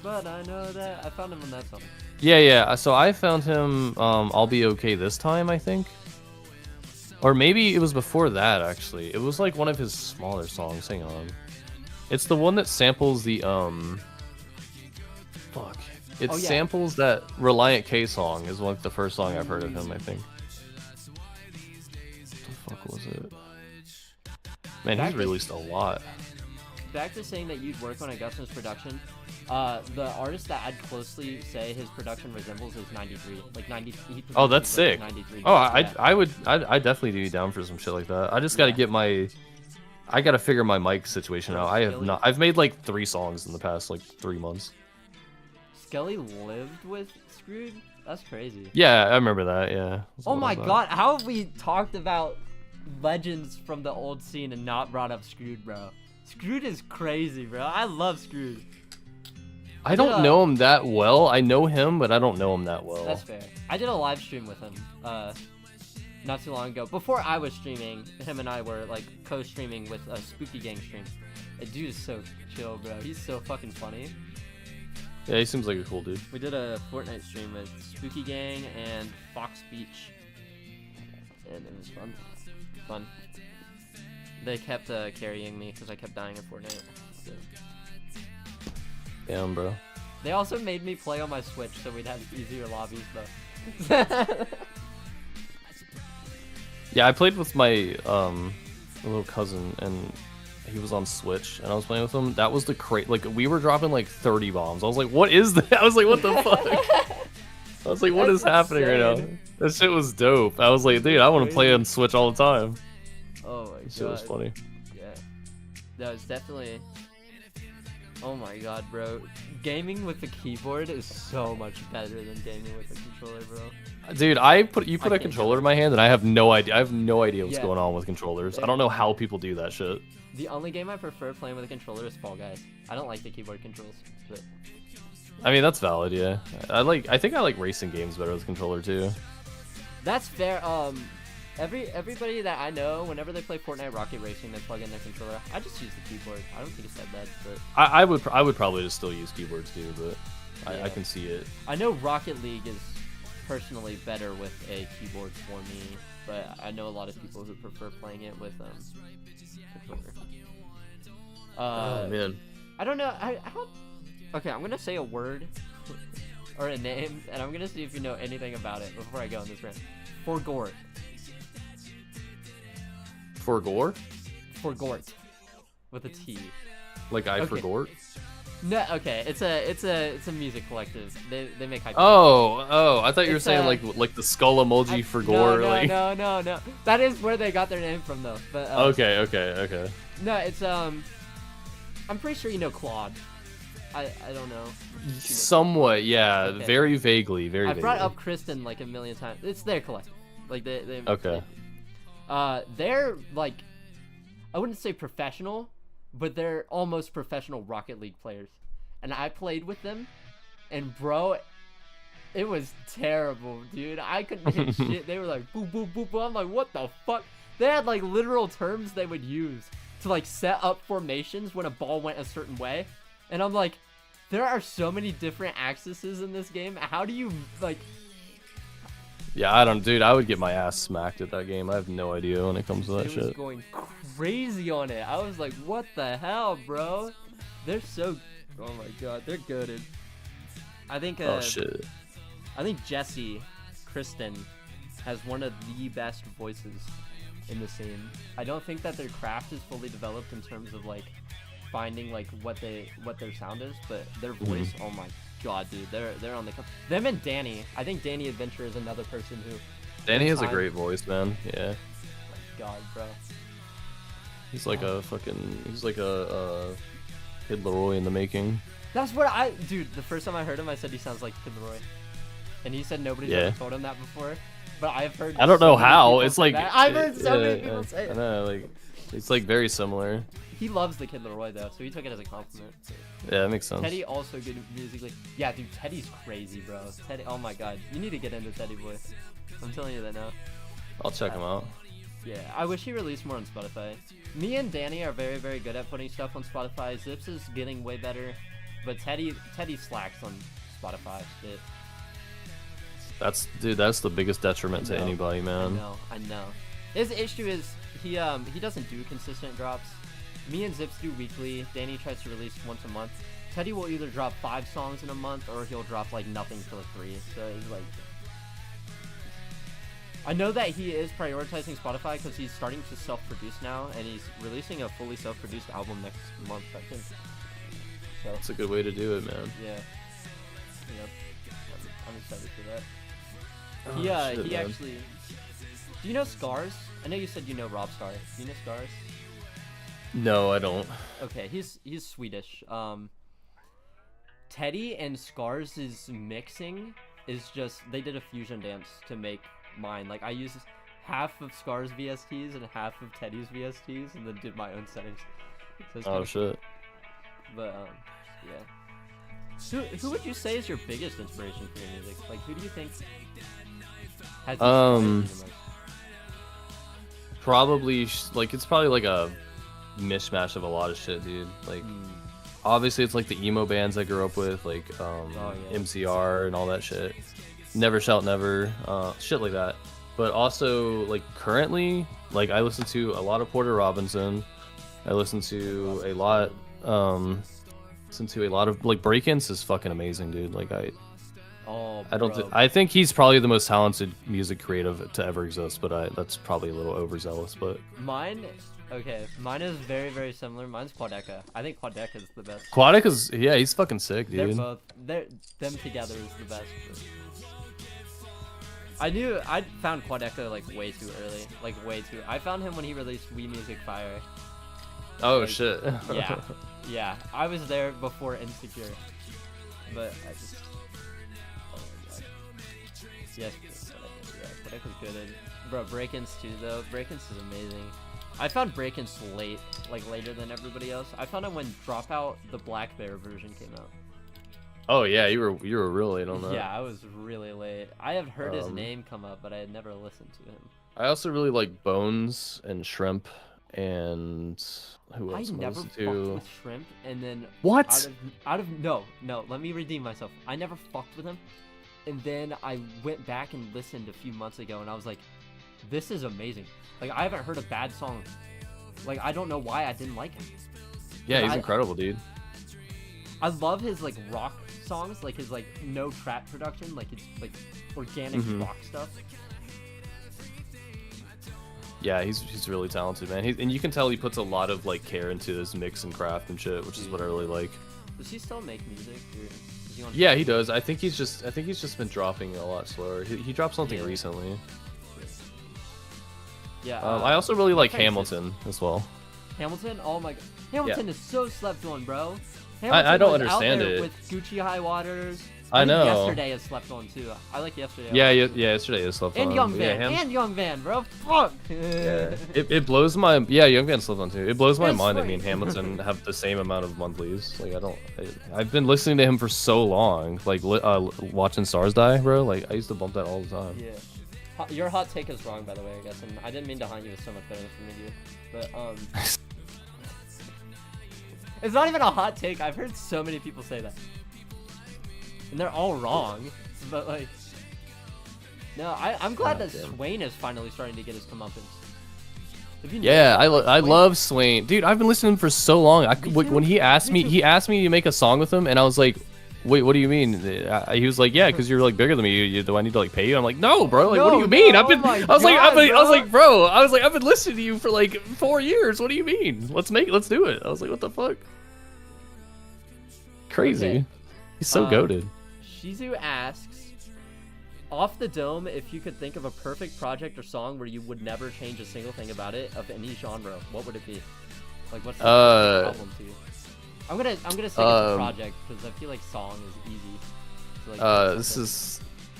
but I know that. I found him on that song.
Yeah, yeah. So I found him. I'll be okay this time, I think. Or maybe it was before that. Actually, it was like one of his smaller songs. Hang on. It's the one that samples the Fuck. It samples that Reliant K song. Is like the first song I've heard of him, I think. What the fuck was it? Man, he's released a lot.
Back to saying that you'd work on Augustin's production. The artist that I'd closely say his production resembles is 93. Like 90.
Oh, that's sick.
93.
Oh, I definitely do down for some shit like that. I just gotta get my. I gotta figure my mic situation out. I have not. I've made like 3 songs in the past like 3 months.
Skelly lived with Screwed? That's crazy.
Yeah, I remember that. Yeah.
Oh my god, how have we talked about legends from the old scene and not brought up Screwed, bro? Screwed is crazy, bro. I love Screwed.
I don't know him that well. I know him, but I don't know him that well.
That's fair. I did a live stream with him not too long ago. Before I was streaming, him and I were like co-streaming with a Spooky Gang stream. The dude is so chill, bro. He's so fucking funny.
Yeah, he seems like a cool dude.
We did a Fortnite stream with Spooky Gang and Fox Beach, and it was fun. Fun. They kept carrying me because I kept dying in Fortnite. So.
Damn, bro.
They also made me play on my Switch so we'd have easier lobbies, though.
Yeah, I played with my little cousin, and he was on Switch, and I was playing with him. That was the like we were dropping like 30 bombs. I was like, what is that? I was like, what the fuck? I was like, what is happening right now? That shit was dope. I was like, dude, I want to play on Switch all the time.
Oh my god.
That shit was funny.
Yeah. That was definitely... Oh my god, bro. Gaming with the keyboard is so much better than gaming with a controller, bro.
Dude, you put a controller in my hand, and I have no idea. I have no idea what's going on with controllers. I don't know how people do that shit.
The only game I prefer playing with a controller is Fall Guys. I don't like the keyboard controls, but...
I mean, that's valid, yeah. I think I like racing games better with a controller too.
That's fair. Everybody that I know, whenever they play Fortnite Rocket Racing, they plug in their controller. I just use the keyboard. I don't think it's that bad, but
I would probably just still use keyboards too, but I can see it.
I know Rocket League is personally better with a keyboard for me, but I know a lot of people who prefer playing it with controller.
Oh man.
I don't know. I don't. Okay, I'm gonna say a word or a name, and I'm gonna see if you know anything about it before I go on this rant. Forgort.
Forgort?
Forgort. With a T.
Like forgort?
No, okay. It's a music collective. They make hype.
Oh, I thought you were saying like the skull emoji for gore.
No. That is where they got their name from though. But
okay.
No, it's I'm pretty sure you know Claude. I don't know.
Somewhat, yeah. Okay. Very vaguely,
I brought up Kristen like a million times. It's their collective. Like they
okay.
They're like, I wouldn't say professional, but they're almost professional Rocket League players. And I played with them, and bro, it was terrible, dude. I couldn't hit shit. They were like, boop, boop, boop, boop. I'm like, what the fuck? They had like literal terms they would use to like set up formations when a ball went a certain way. And I'm like, there are so many different axes in this game. How do you like...
Yeah, dude, I would get my ass smacked at that game. I have no idea when it comes to that shit.
I was going crazy on it. I was like, what the hell, bro? They're so... Oh my god, they're goated. I think...
oh, shit.
I think Jesse, Kristen, has one of the best voices in the scene. I don't think that their craft is fully developed in terms of, like, finding, like, what their sound is, but their voice, oh my god, dude, they're on the them and Danny. I think Danny Adventure is another person who
Danny has a great voice, man. Yeah.
Oh my god, bro.
He's like a Kid Leroy in the making.
That's what dude, the first time I heard him, I said he sounds like Kid Leroy. And he said nobody's ever told him that before. But I've heard
I don't know how. It's like
I've heard so many people say it.
I know, like It's like very similar.
He loves the Kid Leroy though, so he took it as a compliment.
Yeah, that makes sense.
Teddy also good musically. Yeah, dude, Teddy's crazy, bro. Teddy, oh my god, you need to get into Teddy boy. I'm telling you that now.
I'll check him out.
Yeah, I wish he released more on Spotify. Me and Danny are very, very good at putting stuff on Spotify. Zips is getting way better, but Teddy slacks on Spotify. Shit.
That's the biggest detriment to anybody, man.
I know. His issue is he doesn't do consistent drops. Me and Zips do weekly. Danny tries to release once a month. Teddy will either drop 5 songs in a month or he'll drop like nothing for like 3. So it's like, I know that he is prioritizing Spotify because he's starting to self-produce now, and he's releasing a fully self-produced album next month, I think. So
that's a good way to do it, man.
Yeah. Yep. I'm excited for that.
Oh,
He actually. Do you know Scars? I know you said you know Rob Star. Do you know Scars?
No, I don't.
Okay, he's Swedish. Teddy and Scars' mixing is just, they did a fusion dance to make mine. Like, I used half of Scars VSTs and half of Teddy's VSTs, and then did my own settings. So
oh shit.
But yeah. Who would you say is your biggest inspiration for your music? Like, who do you think has inspired you the most?
Probably like it's probably like a mishmash of a lot of shit, dude. Like obviously it's like the emo bands I grew up with, like MCR and all that shit. Never Shout Never, shit like that. But also like currently, like I listen to a lot of Porter Robinson. I listen to a lot of like Break-Ins is fucking amazing, dude. Like I think he's probably the most talented music creative to ever exist, but that's probably a little overzealous. But mine is very, very similar. Mine's Quadeca. I think Quadeca is the best. Quadeca's, yeah, he's fucking sick, dude.
Them together is the best. I found Quadeca like way too early, I found him when he released We Music Fire.
Oh like, shit.
yeah, I was there before Insecure, but I just, oh my god. Yes, Quadeca's good. Bro, Break-Ins too though. Break-Ins is amazing. I found Break-Ins late, like later than everybody else. I found it when Dropout, the Black Bear version came out.
Oh yeah, you were real late on that.
Yeah, I was really late. I have heard his name come up, but I had never listened to him.
I also really like Bones and Shrimp and who else?
I never fucked with Shrimp, and then
what?
No, let me redeem myself. I never fucked with him, and then I went back and listened a few months ago, and I was like, this is amazing. Like I haven't heard a bad song. Like I don't know why I didn't like him.
Yeah, he's incredible, dude.
I love his like rock songs, like his like no trap production, like it's like organic rock stuff.
Yeah, he's really talented, man. And you can tell he puts a lot of like care into his mix and craft and shit, which is what I really like.
Does he still make music?
Yeah, he does. I think he's just been dropping a lot slower. He dropped something recently.
Yeah.
I also really like Hamilton as well.
Hamilton? Oh my god. Hamilton is so slept on, bro.
I don't understand it.
With Gucci High Waters.
I know.
Yesterday is slept on too. I like Yesterday.
Yeah, yesterday is slept on.
And Young Van. And Young Van, bro. Fuck.
Yeah. It blows my Young Van slept on too. It blows my mind that me and Hamilton have the same amount of monthlies. Like I've been listening to him for so long. Like watching Stars Die, bro. Like I used to bump that all the time.
Yeah. Your hot take is wrong, by the way, I guess, and I didn't mean to haunt you with so much better than you, but it's not even a hot take. I've heard so many people say that, and they're all wrong. But like, no, I'm glad that Swain is finally starting to get his comeuppance.
Yeah, I love Swain, dude. I've been listening to him for so long. When he asked me to make a song with him, and I was like, wait, what do you mean? He was like, yeah, because you're like bigger than me. Do I need to like pay you? I'm like, no, bro. Like, what do you mean? I was like, bro. I've been listening to you for like 4 years. What do you mean? Let's do it. I was like, what the fuck? Crazy. Okay. He's so goated.
Shizu asks, off the dome, if you could think of a perfect project or song where you would never change a single thing about it of any genre, what would it be? Like, what's the album to you? I'm gonna stick it to project because I feel like song is easy. So, like,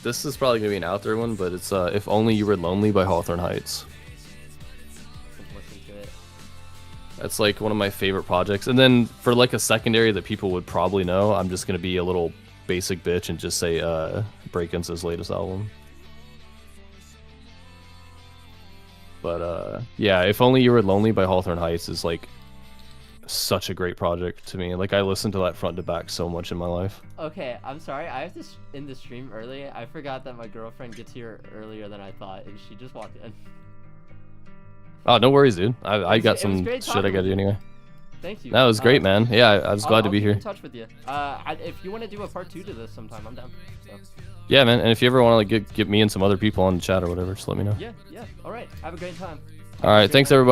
this is probably gonna be an out there one, but it's If Only You Were Lonely by Hawthorne Heights.
Listen to it.
That's like one of my favorite projects. And then for like a secondary that people would probably know, I'm just gonna be a little basic bitch and just say Break-In's his latest album. But yeah, If Only You Were Lonely by Hawthorne Heights is like such a great project to me. Like I listened to that front to back so much in my life.
Okay, I'm sorry. I have to end the stream early. I forgot that my girlfriend gets here earlier than I thought, and she just walked in.
Oh, no worries, dude. I got
It was
some
great
shit I
talking
gotta
with
do
you.
anyway.
Thank you.
That was great, man. Yeah, I was glad to be
I'll
here.
keep in touch with you. If you want to do a part 2 to this sometime, I'm down. So.
Yeah, man. And if you ever want to like get me and some other people on the chat or whatever, just let me know.
Yeah. All right. Have a great time.
All right. Thanks, everybody.